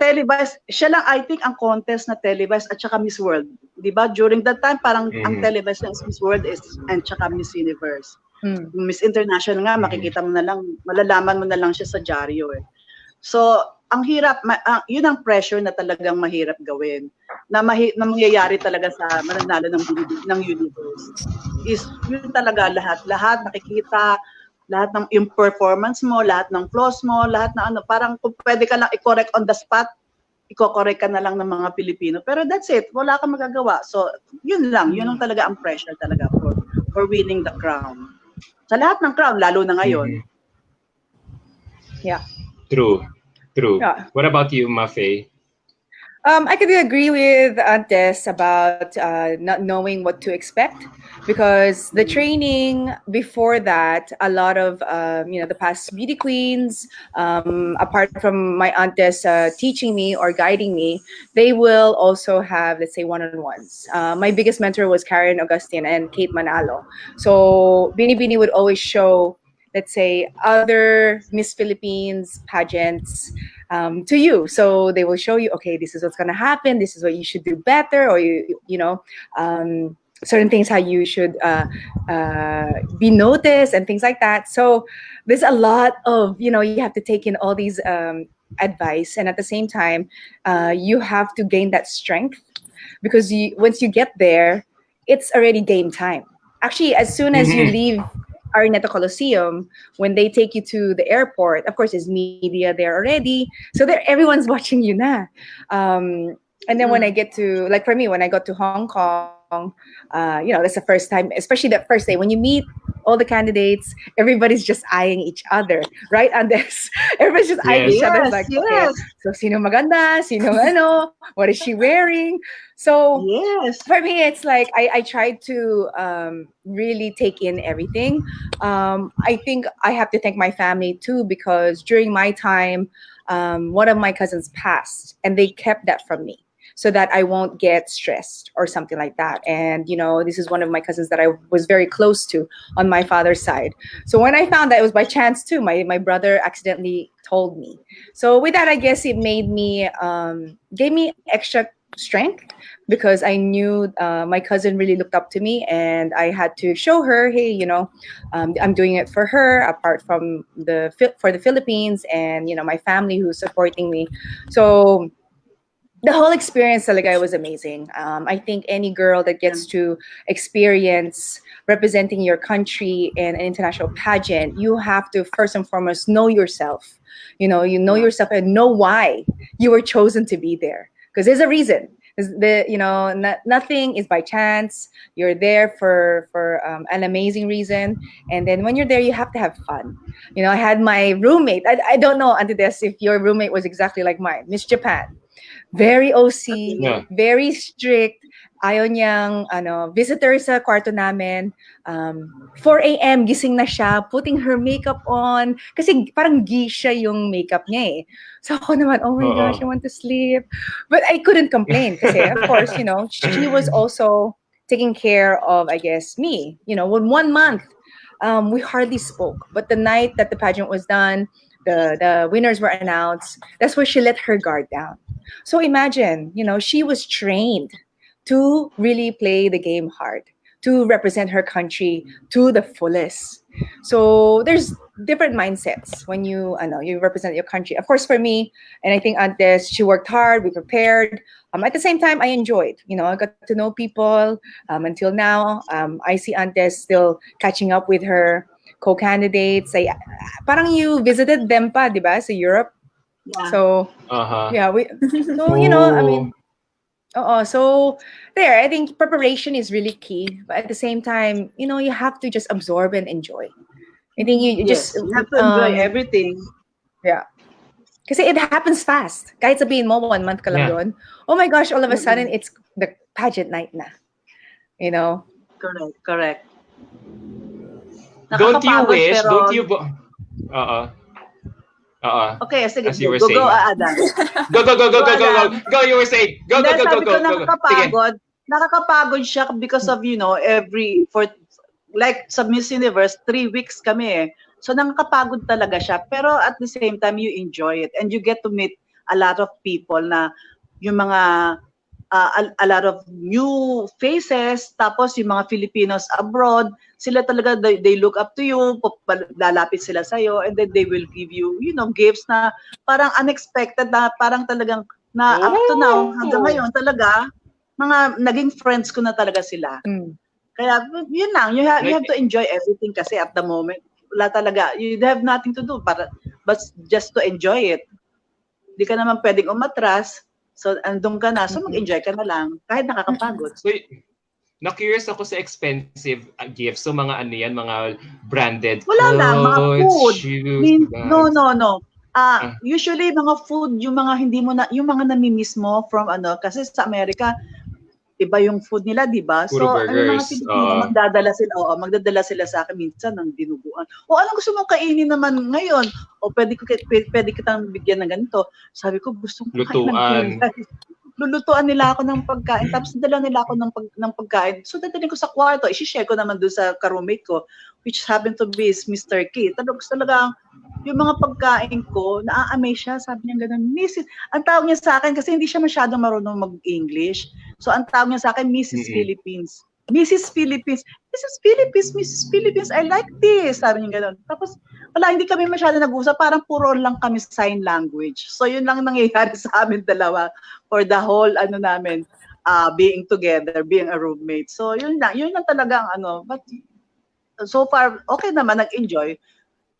Speaker 2: televised, siya lang I think ang contest na televised at saka Miss World. Diba? During that time, parang ang televised ng Miss World and saka Miss Universe. Miss International nga, makikita mo na lang, malalaman mo na lang siya sa dyaryo eh. So, ang hirap, yun ang pressure na talagang mahirap gawin. Na mangyayari talaga sa mananalo ng universe. Is yun talaga lahat nakikita, lahat ng yung performance mo, lahat ng flaws mo, lahat na parang kung pwede ka lang i-correct on the spot, i-correct ka na lang ng mga Pilipino. Pero that's it, wala kang magagawa. So, yun lang talaga ang pressure talaga for winning the crown. Sa lahat ng crown, lalo na ngayon.
Speaker 4: Yeah.
Speaker 1: True.
Speaker 4: Yeah.
Speaker 1: What about you, Mafae?
Speaker 4: I could agree with Des about not knowing what to expect, because the training before that, a lot of the past beauty queens, apart from my aunts teaching me or guiding me, they will also have, let's say, one-on-ones. My biggest mentor was Karen Augustine and Kate Manalo. So Binibining would always show, let's say, other Miss Philippines pageants to you. So they will show you, okay, this is what's going to happen. This is what you should do better, or certain things how you should be noticed and things like that. So there's a lot of, you have to take in all these advice, and at the same time, you have to gain that strength, because once you get there, it's already game time. Actually, as soon as you leave Araneta Coliseum, when they take you to the airport, of course, there's media there already. So everyone's watching you na. And then when I get to, like for me, when I got to Hong Kong, that's the first time, especially that first day, when you meet all the candidates, everybody's just eyeing each other, right? And this, everybody's just eyeing each other. It's
Speaker 2: Yes,
Speaker 4: like, okay,
Speaker 2: yes,
Speaker 4: so sino maganda, sino ano, what is she wearing? So
Speaker 2: yes.
Speaker 4: for me, it's like I try to really take in everything. I think I have to thank my family too, because during my time, one of my cousins passed, and they kept that from me so that I won't get stressed or something like that. And this is one of my cousins that I was very close to on my father's side. So when I found that, it was by chance too. My brother accidentally told me. So with that, I guess it made me gave me extra strength, because I knew my cousin really looked up to me, and I had to show her, hey, I'm doing it for her, apart from for the Philippines, and my family who's supporting me. So the whole experience talaga was amazing. I think any girl that gets to experience representing your country in an international pageant, you have to first and foremost know yourself. You know yourself and know why you were chosen to be there, because there's a reason. Nothing is by chance. You're there for an amazing reason, and then when you're there, you have to have fun. I had my roommate. I don't know, Auntie Des, if your roommate was exactly like mine, Miss Japan. Very OC,
Speaker 1: Yeah.
Speaker 4: very strict. Ayaw niyang visitor sa kwarto namin. 4 a.m. gising na siya, putting her makeup on. Kasi parang geisha yung makeup niya eh. So ako naman, oh my gosh, I want to sleep. But I couldn't complain kasi, of course, she was also taking care of, I guess, me. When 1 month, we hardly spoke. But the night that the pageant was done, the winners were announced, that's where she let her guard down. So imagine, she was trained to really play the game hard, to represent her country to the fullest. So there's different mindsets when you represent your country. Of course, for me, and I think Antes, she worked hard, we prepared. At the same time, I enjoyed. I got to know people until now. I see Antes still catching up with her co-candidates. Parang you visited them pa, di ba, sa Europe?
Speaker 2: Yeah.
Speaker 4: So yeah, I mean, so there, I think preparation is really key, but at the same time, you have to just absorb and enjoy. I think you
Speaker 2: Yes,
Speaker 4: just
Speaker 2: you have to enjoy everything.
Speaker 4: yeah. Kasi it happens fast. Kahit sabihin mo 1 month ka lang doon. Oh my gosh, all of a sudden it's the pageant night na.
Speaker 2: Correct.
Speaker 1: Don't you
Speaker 2: Nakakapagod,
Speaker 1: wish?
Speaker 2: pero
Speaker 1: Don't you?
Speaker 2: okay, sige,
Speaker 1: As you were
Speaker 2: go,
Speaker 1: saying.
Speaker 2: Adam.
Speaker 1: Go. You were saying. Go.
Speaker 2: Sabi ko,
Speaker 1: Sige.
Speaker 2: nakakapagod siya because of, like sa Miss Universe, 3 weeks kami eh. So nakakapagod talaga siya. Pero at the same time, you enjoy it. And you get to meet a lot of people na yung mga, a lot of new faces, tapos yung mga Filipinos abroad, sila talaga, they look up to you, lalapit sila sa'yo, and then they will give you, gifts na parang unexpected, na parang talagang, na up to now, hanggang ngayon talaga, mga naging friends ko na talaga sila. Kaya yun lang, you have to enjoy everything kasi at the moment, wala talaga, you have nothing to do but just to enjoy it. Hindi ka naman pwedeng umatras, so andun ka na, so mag-enjoy ka na lang, kahit nakakapagod.
Speaker 1: So, na-curious ako sa expensive gifts. So, mga ano yan, mga branded
Speaker 2: wala lang, mga food.
Speaker 1: shoes,
Speaker 2: No. Usually, mga food, yung mga hindi mo na, yung mga namimiss mo from kasi sa Amerika, iba yung food nila, di ba? So, yung mga Pilipino, magdadala sila sa akin minsan ng dinuguan. O, anong gusto mong kainin naman ngayon? O, pwede kitang bigyan ng ganito. Sabi ko, gusto ko kain ng lulutuan nila ako ng pagkain, tapos dala nila ako ng pagkain. So, dadalhin ko sa kwarto, isi-share ko naman doon sa ka-roommate ko, which happened to be is Mr. K. Talagang, yung mga pagkain ko, naa-amaze siya, sabi niya gano'n, ang tawag niya sa akin, kasi hindi siya masyadong marunong mag-English, so ang tawag niya sa akin, Mrs. Philippines. Mrs. Philippines, I like this, sabi niya gano'n. Tapos, wala, hindi kami masyado nag-usap, parang puro lang kami sign language. So, yun lang nangyayari sa amin dalawa for the whole, namin, being together, being a roommate. So, yun lang talaga but so far, okay naman, nag-enjoy.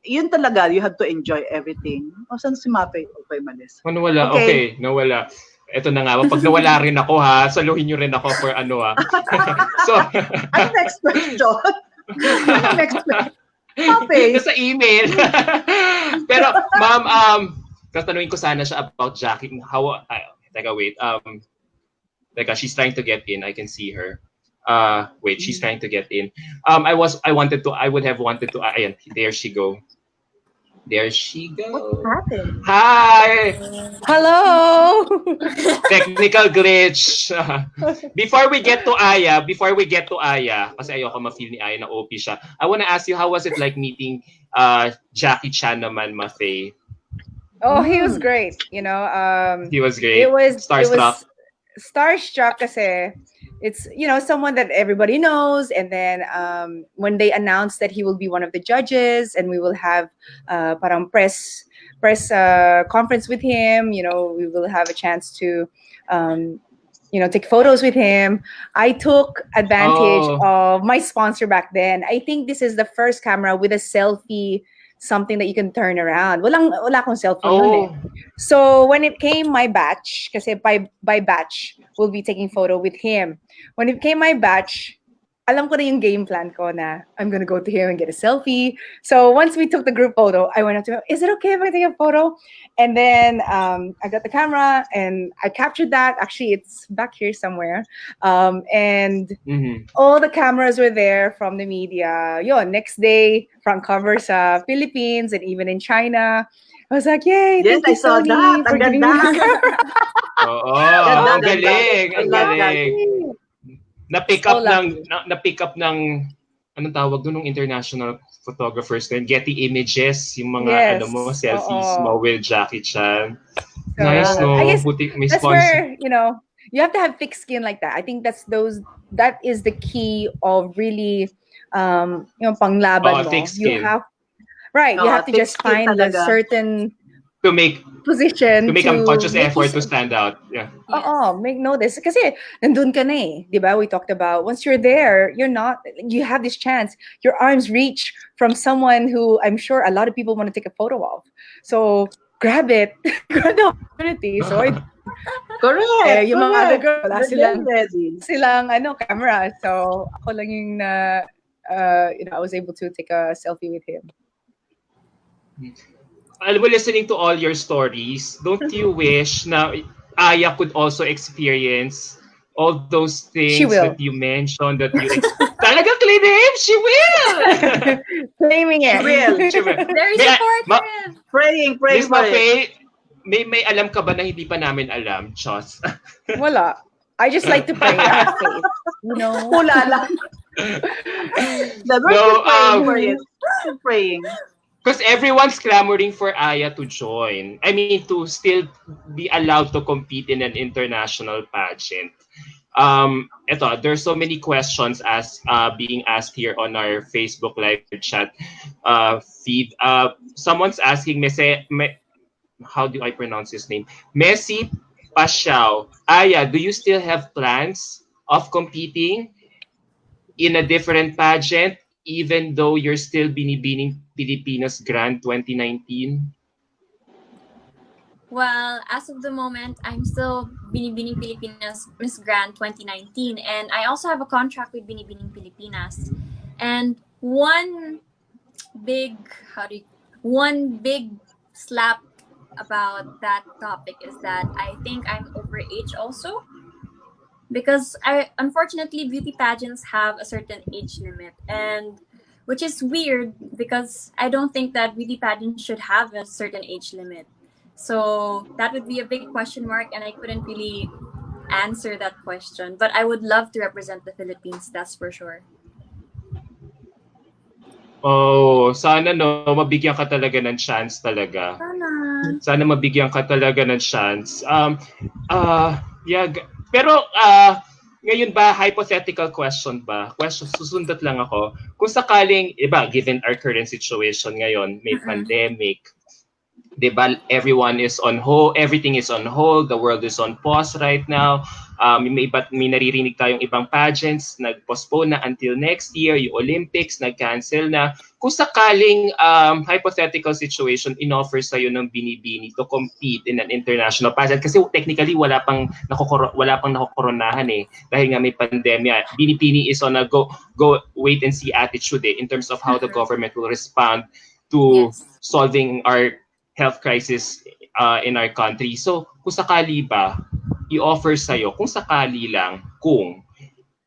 Speaker 2: Yun talaga, you have to enjoy everything. O, saan si Mafae? Okay, malis.
Speaker 1: Nawala, okay, nawala. Ito na nga, pag nawala rin ako ha, saluhin nyo rin ako for So,
Speaker 2: ano next question?
Speaker 4: Anong expect?
Speaker 2: Mafae.
Speaker 1: Nasa email. Pero, ma'am, tatanungin ko sana siya about Jackie. Teka, wait. Teka, she's trying to get in. I can see her. Wait, she's trying to get in. I would have wanted to, ayan, there she go. There she
Speaker 2: What
Speaker 1: go.
Speaker 2: happened?
Speaker 1: Hi!
Speaker 4: Hello!
Speaker 1: Technical glitch. Before we get to Aya, kasi ayoko ma-feel ni Aya na OP siya. I wanna ask you, how was it like meeting Jackie Chan naman, Mafae?
Speaker 4: Oh, he was great. You know,
Speaker 1: He was great.
Speaker 4: it was
Speaker 1: Starstruck.
Speaker 4: starstruck kasi it's someone that everybody knows, and then when they announced that he will be one of the judges and we will have parang press conference with him, we will have a chance to take photos with him. I took advantage of my sponsor back then. I think this is the first camera with a selfie, something that you can turn around. Wala akong cellphone nun eh. So when it came my batch, kasi by batch, we'll be taking photo with him. When it came my batch, alam ko na yung game plan ko na I'm gonna go to him and get a selfie. So once we took the group photo, I went up to him, is it okay if I take a photo? And then I got the camera and I captured that. Actually, it's back here somewhere. And all the cameras were there from the media. Next day, front cover sa Philippines and even in China. I was like, yay,
Speaker 2: Yes,
Speaker 4: thank you,
Speaker 2: I saw
Speaker 4: Sony,
Speaker 2: that.
Speaker 4: for
Speaker 2: Ang
Speaker 4: giving me
Speaker 2: ganda.
Speaker 4: the camera.
Speaker 1: Ang galing, ang galing. Na-pick
Speaker 4: So
Speaker 1: up ng anong tawag doon ng international photographers din, Getty Images, yung mga
Speaker 4: Yes.
Speaker 1: selfies mo with Jackie Chan.
Speaker 4: So,
Speaker 1: Nice, no?
Speaker 4: I guess
Speaker 1: Buti may
Speaker 4: that's
Speaker 1: sponsor.
Speaker 4: where you have to have thick skin like that. I think that is the key of really panglaban mo.
Speaker 1: Thick skin.
Speaker 4: You have to
Speaker 2: thick
Speaker 4: just
Speaker 2: skin
Speaker 4: find the
Speaker 2: talaga.
Speaker 4: certain
Speaker 1: To make
Speaker 4: position
Speaker 1: a conscious
Speaker 4: make
Speaker 1: effort to
Speaker 4: you
Speaker 1: stand out. Yeah.
Speaker 4: make notice. Kasi nandun ka na eh. Diba? We talked about once you're there, you have this chance. Your arms reach from someone who I'm sure a lot of people want to take a photo of. So grab it. Grab the opportunity. So
Speaker 2: Correct.
Speaker 4: yung mga other girls, wala
Speaker 2: ready.
Speaker 4: silang camera. So ako lang yung I was able to take a selfie with him.
Speaker 1: While listening to all your stories, don't you wish na Aya could also experience all those things that you mentioned that you talaga claim, she will.
Speaker 4: Claiming it.
Speaker 2: She will.
Speaker 3: Very supportive.
Speaker 2: Praying
Speaker 1: Miss
Speaker 2: for
Speaker 1: Mafae,
Speaker 2: it.
Speaker 1: may alam ka ba na hindi pa namin alam, Chos?
Speaker 4: Wala. I just like to pray. I have faith.
Speaker 2: Hula lang. Praying for it. Praying.
Speaker 1: Because everyone's clamoring for Aya to join. I mean, to still be allowed to compete in an international pageant. There's so many questions being asked here on our Facebook live chat feed. Someone's asking, how do I pronounce his name? Messi Pashao. Aya, do you still have plans of competing in a different pageant, even though you're still Binibining Pilipinas Grand 2019?
Speaker 3: Well, as of the moment, I'm still Binibining Pilipinas Miss Grand 2019, and I also have a contract with Binibining Pilipinas. And one big slap about that topic is that I think I'm overage also. Because unfortunately, beauty pageants have a certain age limit, and which is weird because I don't think that beauty pageants should have a certain age limit. So that would be a big question mark, and I couldn't really answer that question. But I would love to represent the Philippines, that's for sure.
Speaker 1: Oh, sana mabigyan ka talaga ng chance talaga. Sana mabigyan ka talaga ng chance. Pero ngayon ba, hypothetical question ba? Susundat lang ako. Kung sakaling, given our current situation ngayon, may pandemic, diba, everyone is on hold, everything is on hold, the world is on pause right now. May naririnig tayong ibang pageants, nag-postpone na until next year, yung Olympics, nag-cancel na. Kung sakaling hypothetical situation, in-offer sa'yo ng Binibini to compete in an international pageant, kasi technically wala pang nakokoronahan eh, dahil nga may pandemya. Binibini is on a go wait and see attitude in terms of how the government will respond to solving our health crisis in our country. So, kung sakali ba, i-offer sa'yo, kung sakali lang, kung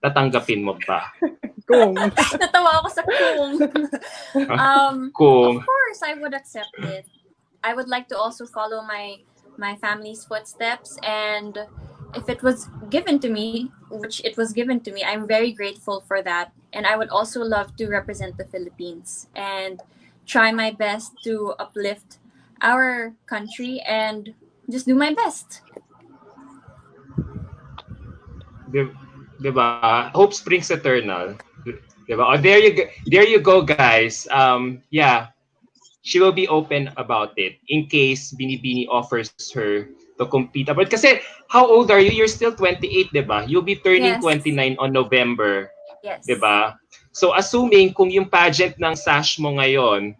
Speaker 1: tatanggapin mo ba?
Speaker 4: Kung.
Speaker 3: Natawa ako sa kung.
Speaker 1: Kung.
Speaker 3: Of course, I would accept it. I would like to also follow my family's footsteps, and if it was given to me, which it was given to me, I'm very grateful for that. And I would also love to represent the Philippines and try my best to uplift our country and just do my best.
Speaker 1: Diba? Hope springs eternal. Diba? Oh, there you go, guys. Yeah, she will be open about it in case Binibini offers her to compete. But kasi, how old are you? You're still 28, diba? You'll be turning 29 on November.
Speaker 3: Yes.
Speaker 1: Diba? So, assuming kung yung pageant ng sash mo ngayon,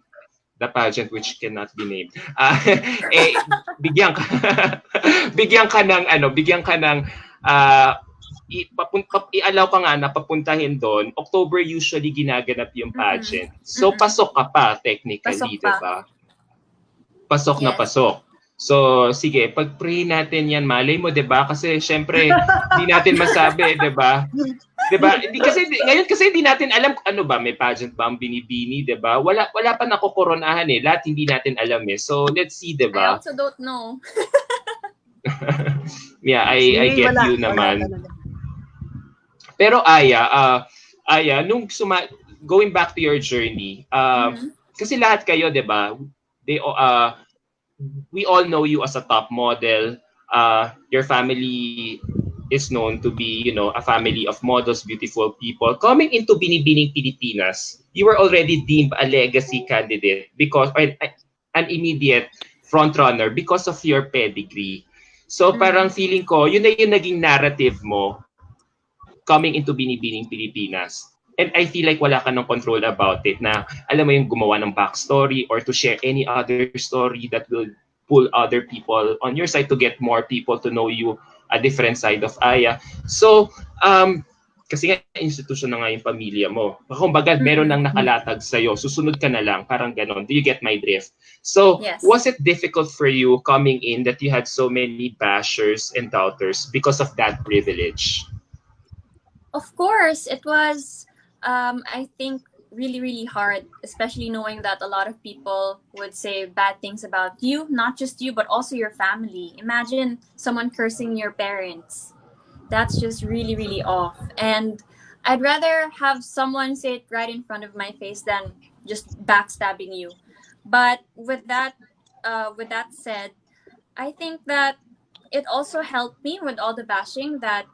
Speaker 1: the pageant which cannot be named, bigyan ka ng i-allow ka nga na papuntahin doon. October usually ginaganap yung pageant. So, pasok ka pa technically, diba? Pasok na pasok. So, sige, pag-pray natin yan, malay mo, diba? Kasi, syempre, hindi natin masabi, diba? Diba? Ngayon kasi hindi natin alam ano ba, may pageant ba ang Binibini, diba? Wala pa nakokoronahan eh. Lahat hindi natin alam eh. So, let's see, diba?
Speaker 3: I also don't know.
Speaker 1: Yeah, I get you naman. Pero Aya, nung going back to your journey, kasi lahat kayo, diba? We all know you as a top model. Your family is known to be, a family of models, beautiful people. Coming into Binibining Pilipinas, you were already deemed a legacy candidate because an immediate frontrunner because of your pedigree. So parang feeling ko, yun na yung naging narrative mo coming into Binibining Pilipinas. And I feel like wala ka ng control about it na alam mo yung gumawa ng backstory or to share any other story that will pull other people on your side to get more people to know you, a different side of Aya. So, kasi nga institution na nga yung pamilya mo. Kumbaga, meron nang nakalatag sa'yo. Susunod ka na lang. Parang ganon. Do you get my drift? So, was it difficult for you coming in that you had so many bashers and doubters because of that privilege?
Speaker 3: Of course, it was, I think, really, really hard, especially knowing that a lot of people would say bad things about you, not just you, but also your family. Imagine someone cursing your parents. That's just really, really off. And I'd rather have someone say it right in front of my face than just backstabbing you. But with that said, I think that it also helped me with all the bashing that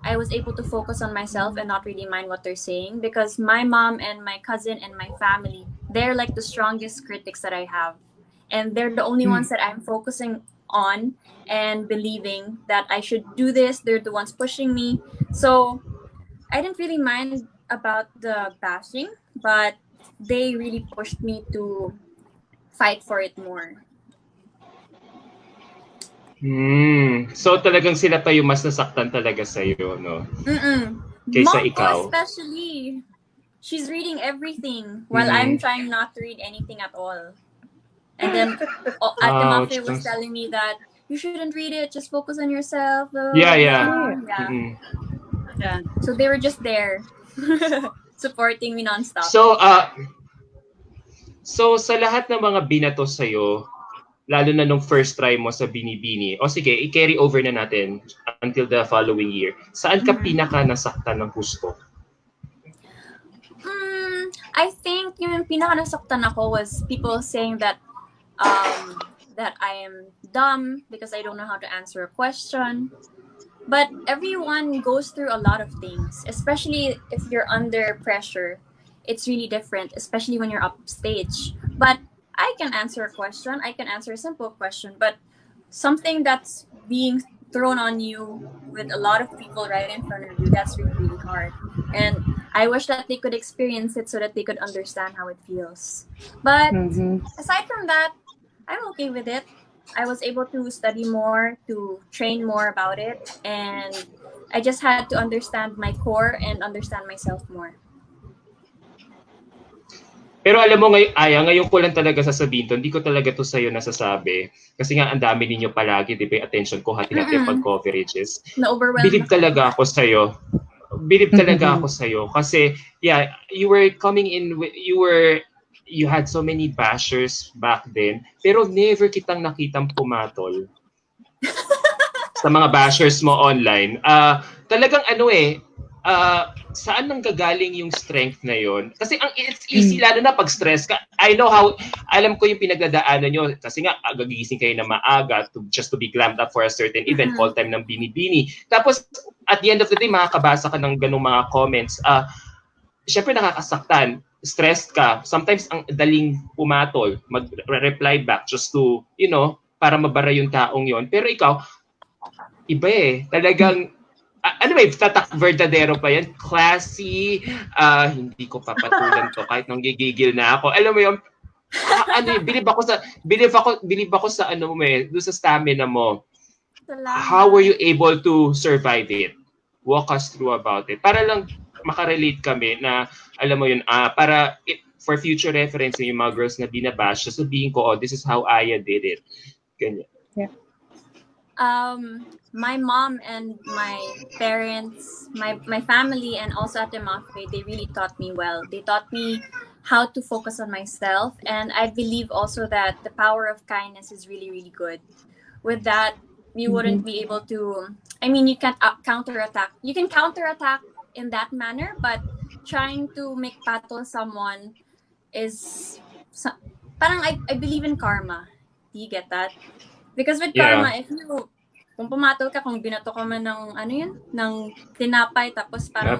Speaker 3: I was able to focus on myself and not really mind what they're saying, because my mom and my cousin and my family, they're like the strongest critics that I have. And they're the only ones that I'm focusing on and believing that I should do this. They're the ones pushing me. So I didn't really mind about the bashing, but they really pushed me to fight for it more.
Speaker 1: So talagang sila pa yung mas nasaktan talaga sa'yo, no? Kaysa
Speaker 3: Mom
Speaker 1: ikaw.
Speaker 3: Especially, she's reading everything while I'm trying not to read anything at all. And then Ate Mafae was telling me that you shouldn't read it, just focus on yourself.
Speaker 1: Yeah.
Speaker 3: So they were just there supporting me nonstop.
Speaker 1: So sa lahat ng mga binato sa'yo, lalo na nung first try mo sa Binibini, o sige, i-carry over na natin until the following year. Saan ka pinaka nasaktan ng gusto?
Speaker 3: I think yung pinaka nasaktan ako was people saying that that I am dumb because I don't know how to answer a question. But everyone goes through a lot of things, especially if you're under pressure. It's really different, especially when you're upstage. But I can answer a question, I can answer a simple question, but something that's being thrown on you with a lot of people right in front of you, that's really, really hard. And I wish that they could experience it so that they could understand how it feels. But aside from that, I'm okay with it. I was able to study more, to train more about it, and I just had to understand my core and understand myself more.
Speaker 1: Pero alam mo, ngayon ko lang talaga sasabihin to, hindi ko talaga to sa'yo nasasabi. Kasi nga, ang dami ninyo palagi, di ba, attention ko, hati-hati pag coverages.
Speaker 3: Na-overwhelmed
Speaker 1: Believe talaga ako sa'yo. Believe talaga ako sa'yo. Kasi, yeah, you were coming in, you had so many bashers back then, pero never kitang nakitang pumatol sa mga bashers mo online. Talagang saan nanggagaling yung strength na yon? Kasi it's easy, lalo na pag stress ka. Alam ko yung pinagdadaanan nyo. Kasi nga, gagising kayo na maaga just to be glammed up for a certain event, call time ng Binibini. Tapos, at the end of the day, makakabasa ka ng ganung mga comments. Siyempre, nakakasaktan. Stressed ka. Sometimes, ang daling pumatol, mag-reply back just to, para mabara yung taong yon. Pero ikaw, iba eh. Talagang, tatak Verdadero pa yan. Classy. Hindi ko papatulan to kahit nang gigigil na ako. Alam mo yun, bilib ako sa doon sa stamina mo.
Speaker 3: Salamat.
Speaker 1: How were you able to survive it? Walk us through about it. Para lang makarelate kami na, alam mo yun, for future reference yung mga girls na binabash, sabihin ko, this is how Aya did it. Ganyan.
Speaker 4: Yeah.
Speaker 3: My mom and my parents, my family, and also at Des Mafae, they really taught me well. They taught me how to focus on myself, and I believe also that the power of kindness is really, really good. With that, you wouldn't be able to, you can't counterattack. You can counterattack in that manner, but trying to make patol someone is, parang I believe in karma. Do you get that? Because with karma, kung pumatol ka, kung binato ka man ng tinapay, tapos parang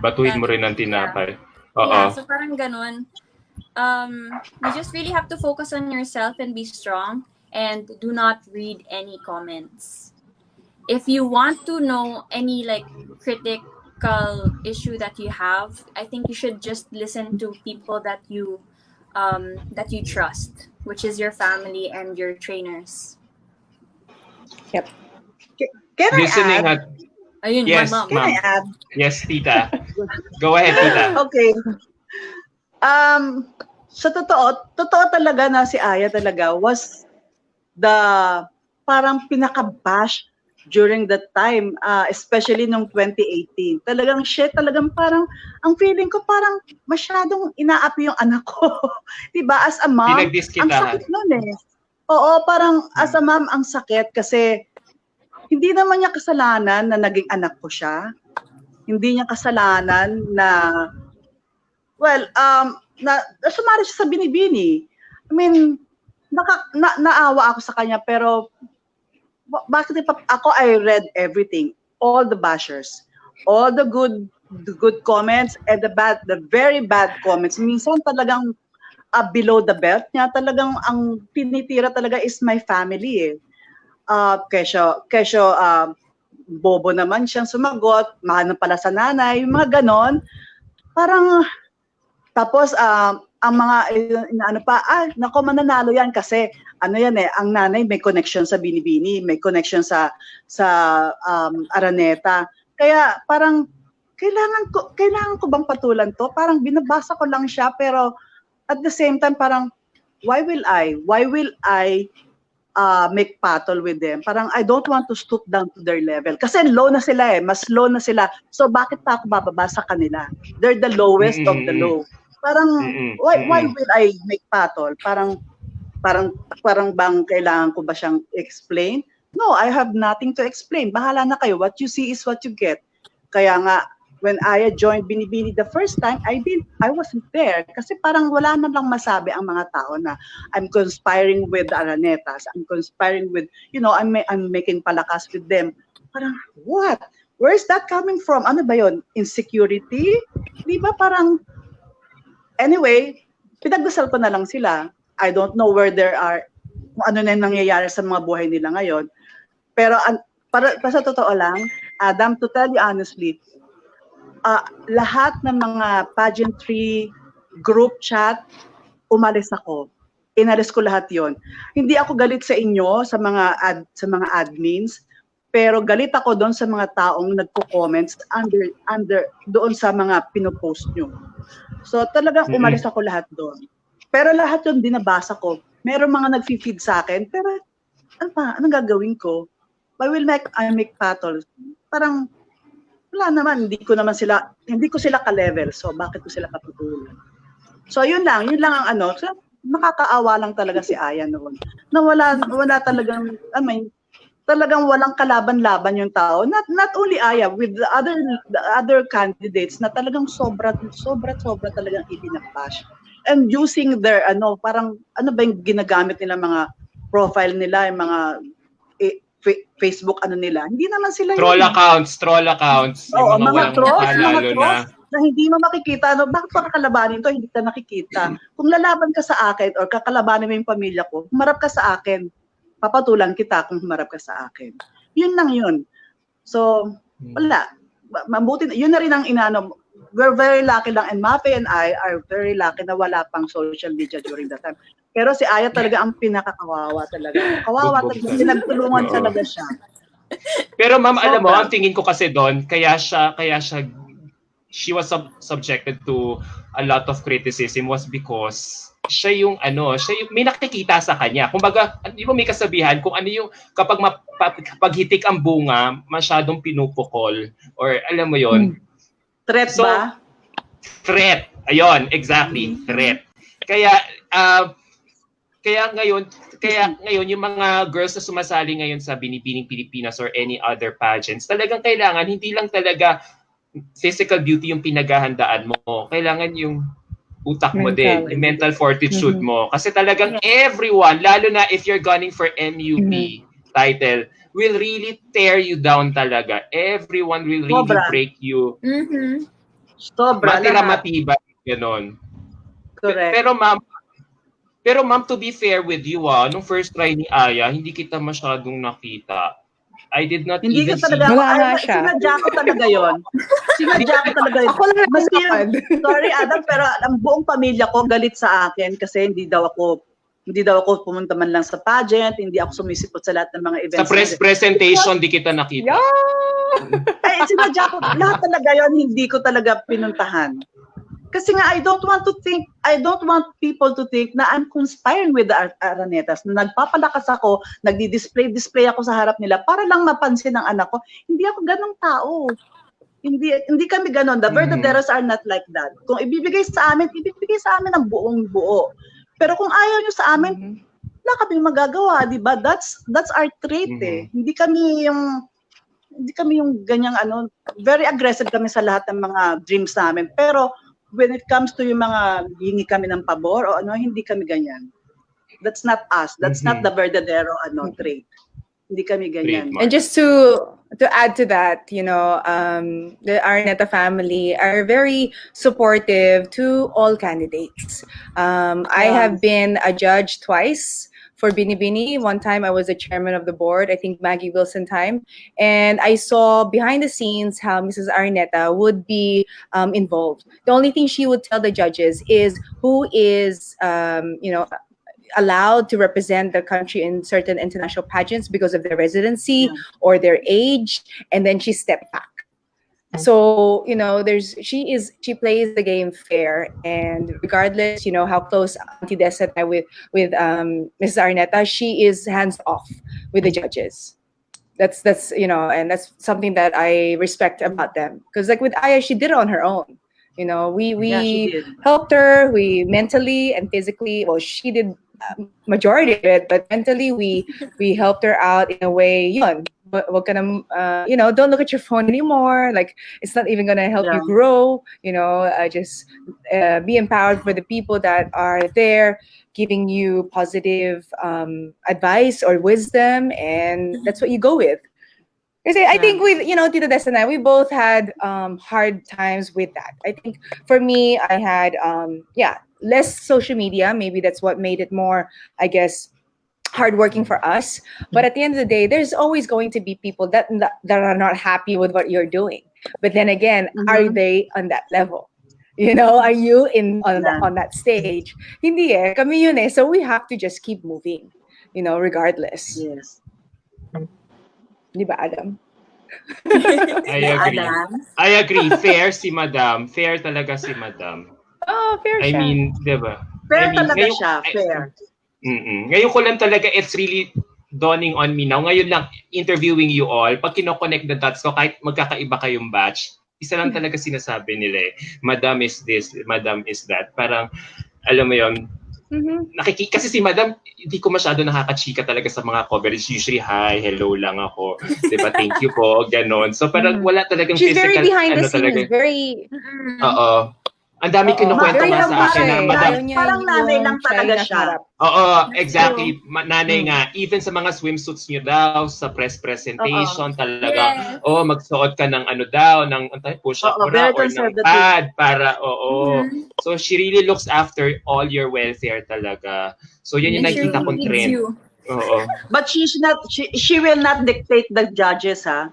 Speaker 1: batuhin mo rin ng tinapay.
Speaker 3: Yeah, so parang ganun. You just really have to focus on yourself and be strong, and do not read any comments. If you want to know any critical issue that you have, I think you should just listen to people that you trust, which is your family and your trainers.
Speaker 4: Yep.
Speaker 2: Can I add?
Speaker 3: Ayun,
Speaker 1: yes,
Speaker 3: ma'am.
Speaker 2: Can I add?
Speaker 1: Yes, tita. Go ahead, tita.
Speaker 2: Okay. Sa totoo talaga na si Aya talaga was the parang pinaka-bash during that time, especially nung 2018. Talagang parang, ang feeling ko parang masyadong inaapi yung anak ko. Diba? As a mom, ang sakit nun eh. Oo, parang as a mom, ang sakit kasi hindi naman niya kasalanan na naging anak ko siya. Hindi niya kasalanan na, sumari siya sa Binibini. I mean, naawa ako sa kanya, pero bakit I read everything, all the bashers, all the good comments and the very bad comments. Minsan talagang below the belt niya, talagang ang tinitira talaga is my family eh. Kesyo, bobo naman siyang sumagot, mahal na pala sa nanay, yung mga ganon. Parang, tapos, ang mga, nako mananalo yan kasi, ang nanay may connection sa Binibini, may connection sa Araneta. Kaya, parang, kailangan ko bang patulan to? Parang binabasa ko lang siya, pero, at the same time, parang, why will I make battle with them? Parang, I don't want to stoop down to their level. Kasi low na sila eh, mas low na sila. So, bakit pa ako bababa sa kanila? They're the lowest of the low. Parang, why will I make battle? Parang bang kailangan ko ba siyang explain? No, I have nothing to explain. Bahala na kayo. What you see is what you get. Kaya nga, when Aya joined Binibini the first time, I wasn't there. Kasi parang wala na lang masabi ang mga tao na I'm conspiring with the Aranetas. I'm conspiring with, I'm making palakas with them. Parang, what? Where is that coming from? Ano ba yun? Insecurity? Di ba parang, anyway, pinagdasal ko na lang sila. I don't know where there are, kung ano na yung nangyayari sa mga buhay nila ngayon. Pero para sa totoo lang, Adam, to tell you honestly, lahat ng mga pageantry group chat, umalis ako. Inalis ko lahat yon. Hindi ako galit sa inyo, sa mga admins, pero galit ako doon sa mga taong nagko-comments under doon sa mga pinopost nyo. So talagang umalis ako lahat doon. Pero lahat yun binabasa ko. Meron mga nag-feed sa akin, pero anong gagawin ko? I make battles. Parang wala naman, hindi ko sila ka-level. So bakit ko sila patutulan? So yun lang ang ano. So, nakakaawa lang talaga si Aya noon. Na wala talagang, talagang walang kalaban-laban yung tao. Not only Aya, with the other candidates na talagang sobra talagang ibinabash. And using their parang ba yung ginagamit nila, mga profile nila, yung mga Facebook nila. Hindi naman sila
Speaker 1: troll accounts.
Speaker 2: Oo,
Speaker 1: yung
Speaker 2: mga trolls na hindi mo makikita, bakit pa kakalabanin to, hindi ka nakikita. Kung lalaban ka sa akin or kakalabanin mo yung pamilya ko, humarap ka sa akin. Papatulan kita kung humarap ka sa akin. Yun lang yun. So, wala. Mabuti, yun na rin ang inano. We're very lucky lang, and Mafae and I are very lucky na wala pang social media during that time. Pero si Aya talaga ang pinakakawawa talaga. Kawawa talaga. Pinagtulungan talaga siya.
Speaker 1: Pero ma'am, alam mo, ang tingin ko kasi doon, kaya siya she was subjected to a lot of criticism was because siya yung may nakikita sa kanya. Kumbaga, di ba may kasabihan kung ano yung kapag hitik ang bunga, masyadong pinupukol or alam mo yon.
Speaker 2: Threat ba?
Speaker 1: Threat. Ayun, exactly, threat. Kaya ngayon yung mga girls na sumasali ngayon sa Binibining Pilipinas or any other pageants, talagang kailangan hindi lang talaga physical beauty yung pinaghahandaan mo. Kailangan yung utak mo din, yung mental fortitude mo. Kasi talagang everyone, lalo na if you're gunning for MUP title, will really tear you down talaga. Everyone will really break you.
Speaker 2: Sobra.
Speaker 1: Matibay, gano'n.
Speaker 2: Correct.
Speaker 1: Pero ma'am, to be fair with you, nung first try ni Aya, hindi kita masyadong nakita. I did not
Speaker 2: hindi
Speaker 1: even
Speaker 2: ko talaga, sinadya ko talaga yun.
Speaker 4: Ako lang
Speaker 2: sorry Adam, pero ang buong pamilya ko galit sa akin kasi hindi daw ako pumunta man lang sa pageant, hindi ako sumisipot sa lahat ng mga events.
Speaker 1: Sa press presentation, di kita nakita.
Speaker 2: Ay, sinadya ko, lahat talaga yun, hindi ko talaga pinuntahan. Kasi nga, I don't want people to think na I'm conspiring with the Aranetas. Na nagpapalakas ako, nagdi-display ako sa harap nila para lang mapansin ng anak ko. Hindi ako ganong tao. Hindi kami ganon. The Verdaderos are not like that. Kung ibibigay sa amin ang buong buo. Pero kung ayaw nyo sa amin, wala kami magagawa, di ba? That's our trait eh. Hindi kami yung ganyang very aggressive kami sa lahat ng mga dreams namin. Pero when it comes to yung mga hingi kami ng pabor o hindi kami ganyan. That's not us. That's not the Verdadero trait. Hindi kami ganyan.
Speaker 4: And just to add to that, the Araneta family are very supportive to all candidates. I have been a judge twice for Binibini. One time I was the chairman of the board, I think Maggie Wilson time. And I saw behind the scenes how Mrs. Araneta would be involved. The only thing she would tell the judges is who is, allowed to represent the country in certain international pageants because of their residency or their age. And then she stepped back. So, she plays the game fair, and regardless, how close Auntie Des and I with Mrs. Arnetta, she is hands off with the judges. That's and that's something that I respect about them. Because like with Aya, she did it on her own. We helped her, we mentally and physically. Well, she did majority of it, but mentally we helped her out in a way. What kind of don't look at your phone anymore. Like it's not even gonna help you grow. Just be empowered for the people that are there, giving you positive advice or wisdom, and that's what you go with. Kasi I think with Tita Des and I, we both had hard times with that. I think for me, I had less social media. Maybe that's what made it more, I guess, hardworking for us. But at the end of the day, there's always going to be people that are not happy with what you're doing. But then again, are they on that level? You know, are you on that stage? Hindi eh, kami yun eh. So we have to just keep moving, you know, regardless.
Speaker 2: Yes.
Speaker 4: Di ba, Adam?
Speaker 1: I agree. I agree. Fair si Madam. Fair talaga si Madam.
Speaker 4: Oh, fair
Speaker 1: I
Speaker 4: siya.
Speaker 1: mean, di ba?
Speaker 2: Fair
Speaker 1: I mean,
Speaker 2: talaga siya. Fair.
Speaker 1: Ngayon ko lang talaga, it's really dawning on me now. Ngayon lang, interviewing you all, pag kinoconnect the dots ko, kahit magkakaiba kayong batch, isa lang talaga sinasabi nila eh. Madam is this, Madam is that. Parang, alam mo yun, kasi si Madam, hindi ko masyado nakakachika talaga sa mga coverage. Usually, hi, hello lang ako. Diba, thank you po, ganon. So parang wala talagang
Speaker 4: She's
Speaker 1: physical,
Speaker 4: very behind the
Speaker 1: talaga.
Speaker 4: scenes, very...
Speaker 1: Oo. Ang dami kinukwento nga sa akin na Madam.
Speaker 2: Parang nanay lang talaga siya.
Speaker 1: Oo, exactly. Nanay nga. Even sa mga swimsuits niyo daw, sa press presentation, talaga, magsuot ka ng ano daw, ng push-up mo na, or ng pad, para, So, she really looks after all your welfare talaga. So, yan yung nakikita kong trend. Oo.
Speaker 2: But she will not dictate the judges, ha?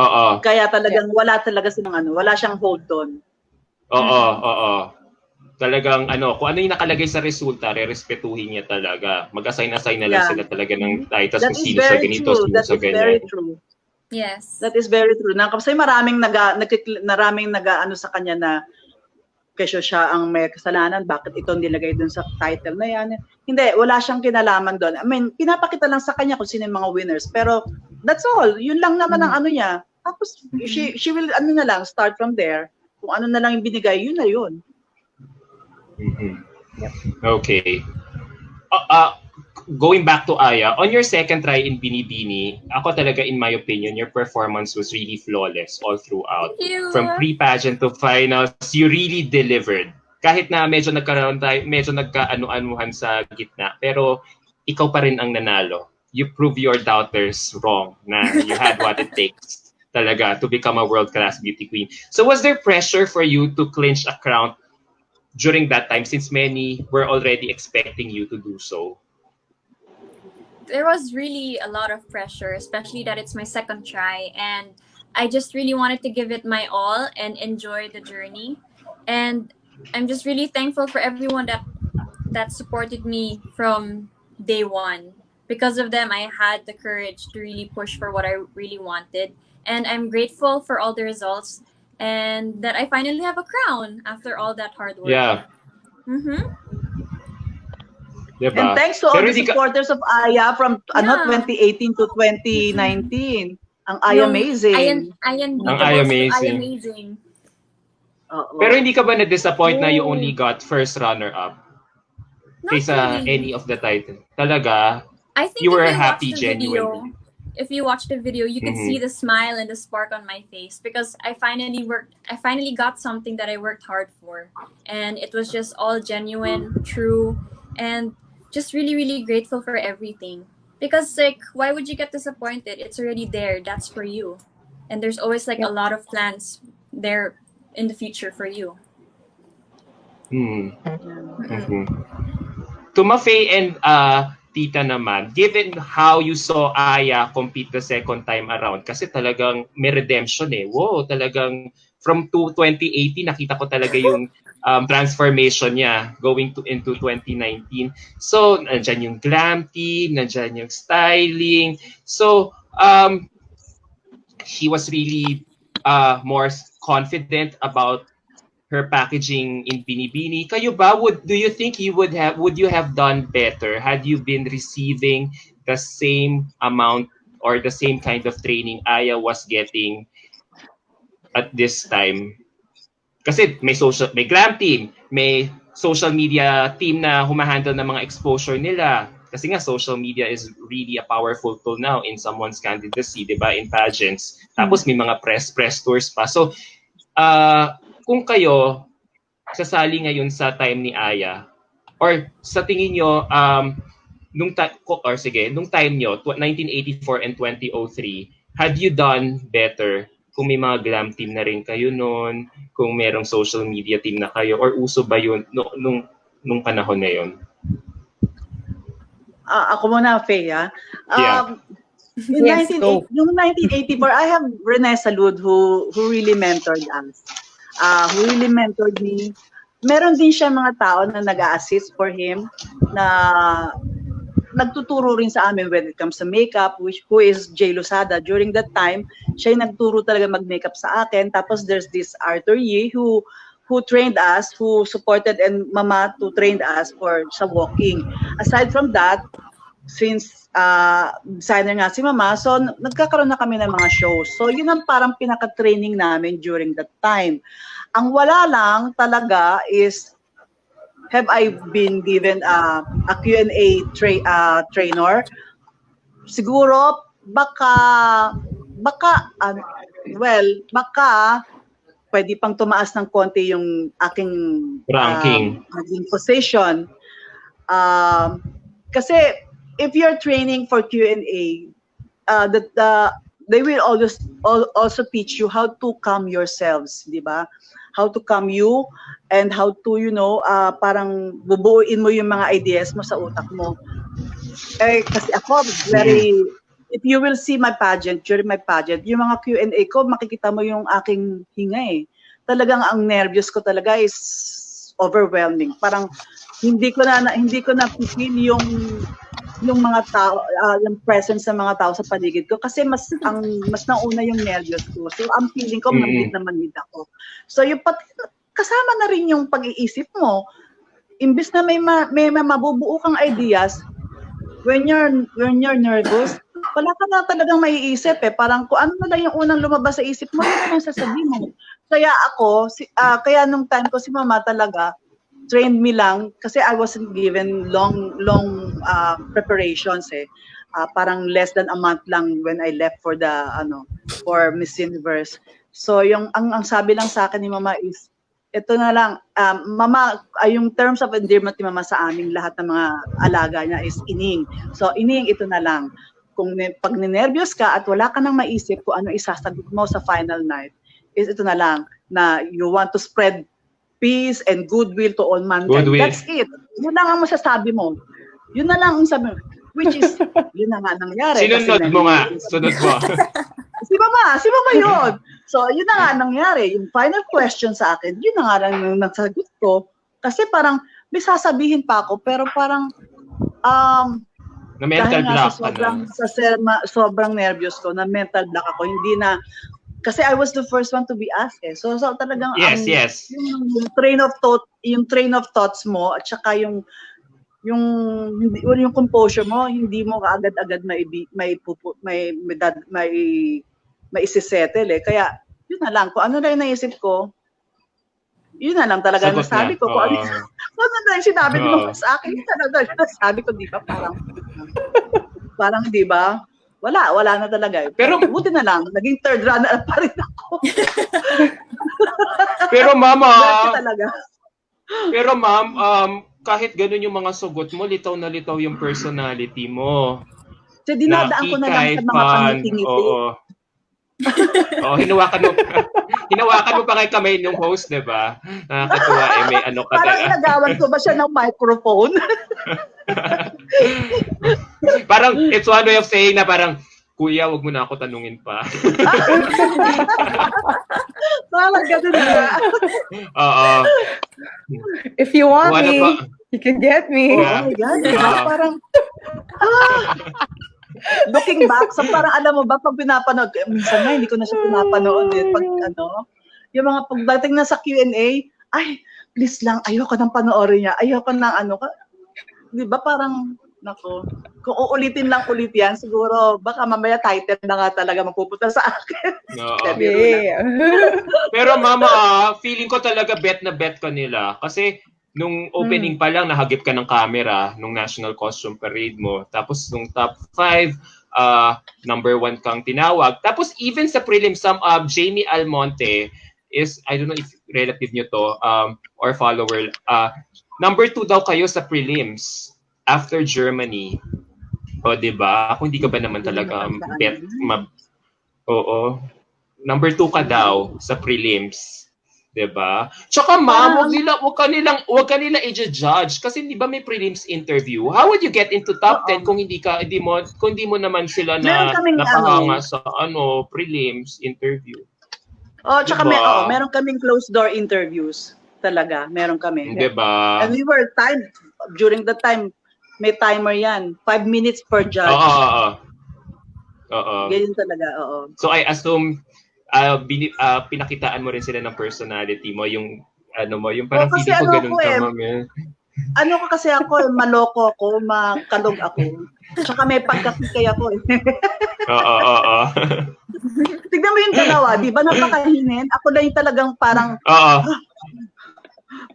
Speaker 1: Oo.
Speaker 2: Kaya talagang wala talaga silang wala siyang hold on.
Speaker 1: Oo. Talagang kung ano yung nakalagay sa resulta, re-respetuhin niya talaga. Mag-assign na lang sila talaga ng titles kung sino sa ganito, sino sa ganyan.
Speaker 2: That is very true.
Speaker 3: Yes.
Speaker 2: That is very true. Kasi maraming nag-ano sa kanya na kesyo siya ang may kasalanan, bakit ito nilagay dun sa title na yan. Hindi, wala siyang kinalaman doon. I mean, pinapakita lang sa kanya kung sino yung mga winners. Pero that's all. Yun lang naman ang niya. Tapos, she will, na lang, start from there. Kung ano na lang yung binigay, yun na yun.
Speaker 1: Yep. Okay. Going back to Aya, on your second try in Binibini, ako talaga, in my opinion, your performance was really flawless all throughout.
Speaker 3: Thank you.
Speaker 1: From pre-pageant to finals, you really delivered. Kahit na medyo nagka-ano-anuhan sa gitna, pero ikaw pa rin ang nanalo. You prove your doubters wrong na you had what it takes talaga to become a world-class beauty queen. So was there pressure for you to clinch a crown during that time, since many were already expecting you to do so?
Speaker 3: There was really a lot of pressure, especially that it's my second try, and I just really wanted to give it my all and enjoy the journey. And I'm just really thankful for everyone that supported me from day one. Because of them, I had the courage to really push for what I really wanted. And I'm grateful for all the results and that I finally have a crown after all that hard work.
Speaker 1: Yeah.
Speaker 2: Diba? And thanks to all the supporters of Aya from 2018 to 2019. Ang Aya Amazing.
Speaker 1: Ang Aya Amazing. Pero hindi ka ba na-disappoint na you only got first runner-up? Kaysa any of the title? Talaga?
Speaker 3: I think
Speaker 1: you were happy genuinely.
Speaker 3: If you watch the video, you could see the smile and the spark on my face because I finally got something that I worked hard for. And it was just all genuine, true, and just really, really grateful for everything. Because why would you get disappointed? It's already there. That's for you. And there's always a lot of plans there in the future for you.
Speaker 1: To Mafae and Tita naman, given how you saw Aya compete the second time around, kasi talagang may redemption eh. Wow, talagang from 2018, nakita ko talaga yung transformation niya going into 2019. So, nandyan yung glam team, nandyan yung styling. So, she was really more confident about her packaging in Binibini. Kayo ba, do you think would you have done better had you been receiving the same amount or the same kind of training Aya was getting at this time? Kasi may glam team, may social media team na humahandle ng mga exposure nila. Kasi nga social media is really a powerful tool now in someone's candidacy, 'di ba, in pageants. Tapos may mga press tours pa. So kung kayo sasali ngayon sa time ni Aya, or sa tingin nyo, nung time nyo, 1984 and 2003, had you done better kung may mga glam team na rin kayo noon, kung merong social media team na kayo, or uso ba yun nung panahon na yun?
Speaker 2: Ako muna, Faye,
Speaker 1: Yeah.
Speaker 2: In
Speaker 4: Yes, go.
Speaker 2: 1984, I have Rene Salud who really mentored us. Who really mentored me. Meron din siya mga tao na nag-a-assist for him, na nagtuturo rin sa amin when it comes to makeup, who is Jay Losada. During that time, siya yung nagturo talaga mag-makeup sa akin. Tapos there's this Arthur Yee who trained us, who supported and mama to trained us for sa walking. Aside from that, since designer nga si mama, so nagkakaroon na kami ng mga shows. So yun ang parang pinaka-training namin during that time. Ang wala lang talaga is, have I been given a Q&A trainer? Siguro, baka, pwede pang tumaas ng konti yung aking
Speaker 1: ranking,
Speaker 2: naging position. Kasi, if you're training for Q&A, they will also teach you how to calm yourselves, di ba? How to calm you and how to, parang bubuuin mo yung mga ideas mo sa utak mo. Kasi ako, if you will see my pageant, during my pageant, yung mga Q&A ko, makikita mo yung aking hinga . Talagang ang nervous ko talaga is overwhelming. Parang hindi ko na feel yung mga tao, yung presence ng mga tao sa paligid ko, kasi mas nauna yung nervous ko. So ang feeling ko manhid ako. So yung kasama na rin yung pag-iisip mo. Imbis na may mabubuo kang ideas, when you're nervous, wala ka na talagang maiisip . Parang kung ano na lang yung unang lumabas sa isip mo, yun ang sasabihin mo. Kaya ako, kaya nung time ko si mama talaga, trained me lang kasi I wasn't given long preparations . Parang less than a month lang when I left for for Miss Universe. So ang sabi lang sa akin ni mama is, ito na lang, mama, yung terms of endearment ni mama sa aming lahat ng mga alaga niya is ining. So ining, ito na lang. Kung pag ninervyos ka at wala ka nang maisip kung ano isasagot mo sa final night, is ito na lang, na you want to spread peace and goodwill to all mankind. That's it. Yun lang ang masasabi mo. Yun na lang ang sabi mo. Which is, yun na nga nangyari.
Speaker 1: Sinunod mo nga. Sunod mo.
Speaker 2: Si mama yun. So, yun na nga nangyari. Yung final question sa akin, yun na nga lang yung nasagot ko. Kasi parang, may sasabihin pa ako, pero parang,
Speaker 1: na mental block.
Speaker 2: Sobrang nervous ko, na mental block ako. Hindi na, kasi I was the first one to be asked . So talagang
Speaker 1: yes.
Speaker 2: Yung train of thoughts mo at saka yung composure mo, hindi mo kaagad-agad may isisettle . Kaya yun na lang, kung ano na yung naisip ko, yun na lang talaga nasabi ko. Kung ano na yung sinabi mo sa akin, yun na lang nasabi ko, di ba? Parang di ba? Wala na talaga . Pero buti na lang, naging third runner pa rin ako.
Speaker 1: Pero ma'am, kahit ganun yung mga sugot mo, litaw na litaw yung personality mo.
Speaker 2: So dinadaan ko na lang sa mga pangiti-ngiti.
Speaker 1: Oo, hinawakan mo pa kay kamay ng host, di ba? Nakakatuwa may ano ka.
Speaker 2: Parang inagawan ko ba siya ng microphone?
Speaker 1: Parang, it's one way of saying na parang, kuya, wag mo na ako tanungin pa.
Speaker 2: Parang ganun na.
Speaker 1: Oo.
Speaker 4: If you want me, you can get me.
Speaker 2: Oh my God. Parang, looking back, so parang alam mo ba, pag pinapanood, minsan nga, hindi ko na siya pinapanood . Pag yung mga pagdating na sa Q&A, ay, please lang, ayoko nang panoorin niya. Ayoko nang di ba parang, nako, kung uulitin lang ulit yan, siguro, baka mamaya title na nga talaga mapupunta sa akin.
Speaker 1: No.
Speaker 4: Yeah.
Speaker 1: Pero mama, feeling ko talaga bet na bet ka nila. Kasi, nung opening pa lang, nahagip ka ng camera nung National Costume Parade mo. Tapos, nung top 5, number 1 kang tinawag. Tapos, even sa prelim, Jamie Almonte is, I don't know if relative nyo to, or follower, number 2 daw kayo sa prelims after Germany. O, diba? Kung hindi ka ba naman talaga bet, oo. number 2 ka daw sa prelims. 'Di ba? Tsaka ma'am, wag ka nila i-judge kasi 'di ba may prelims interview. How would you get into top 10 kung hindi mo naman sila na napahanga sa prelims interview.
Speaker 2: Tsaka meron kaming closed door interviews. Talaga, meron kami.
Speaker 1: 'Di ba?
Speaker 2: And we were timed during the time. May timer 'yan. 5 minutes per judge. Oo. Ganyan talaga, oo.
Speaker 1: So I assume pinakitaan mo rin sila ng personality mo, yung yung parang feeling ko ganun ka, ma'am.
Speaker 2: Kasi ako, maloko ako, makalog ako. Tsaka may pagkakikay ako.
Speaker 1: Oo.
Speaker 2: Tignan mo yung dalawa, di ba napakahinin? Ako na yung talagang parang,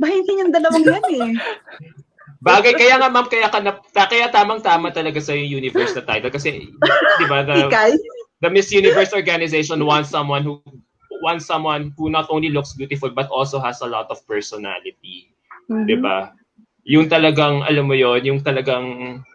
Speaker 2: mahinin yung dalawang yan eh.
Speaker 1: Bagay, kaya nga ma'am, kaya tamang-tama talaga sa yung universe na title. Kasi, di ba, the Miss Universe organization wants someone who not only looks beautiful but also has a lot of personality. Mm-hmm. Di ba? Yung talagang, alam mo yun, yung talagang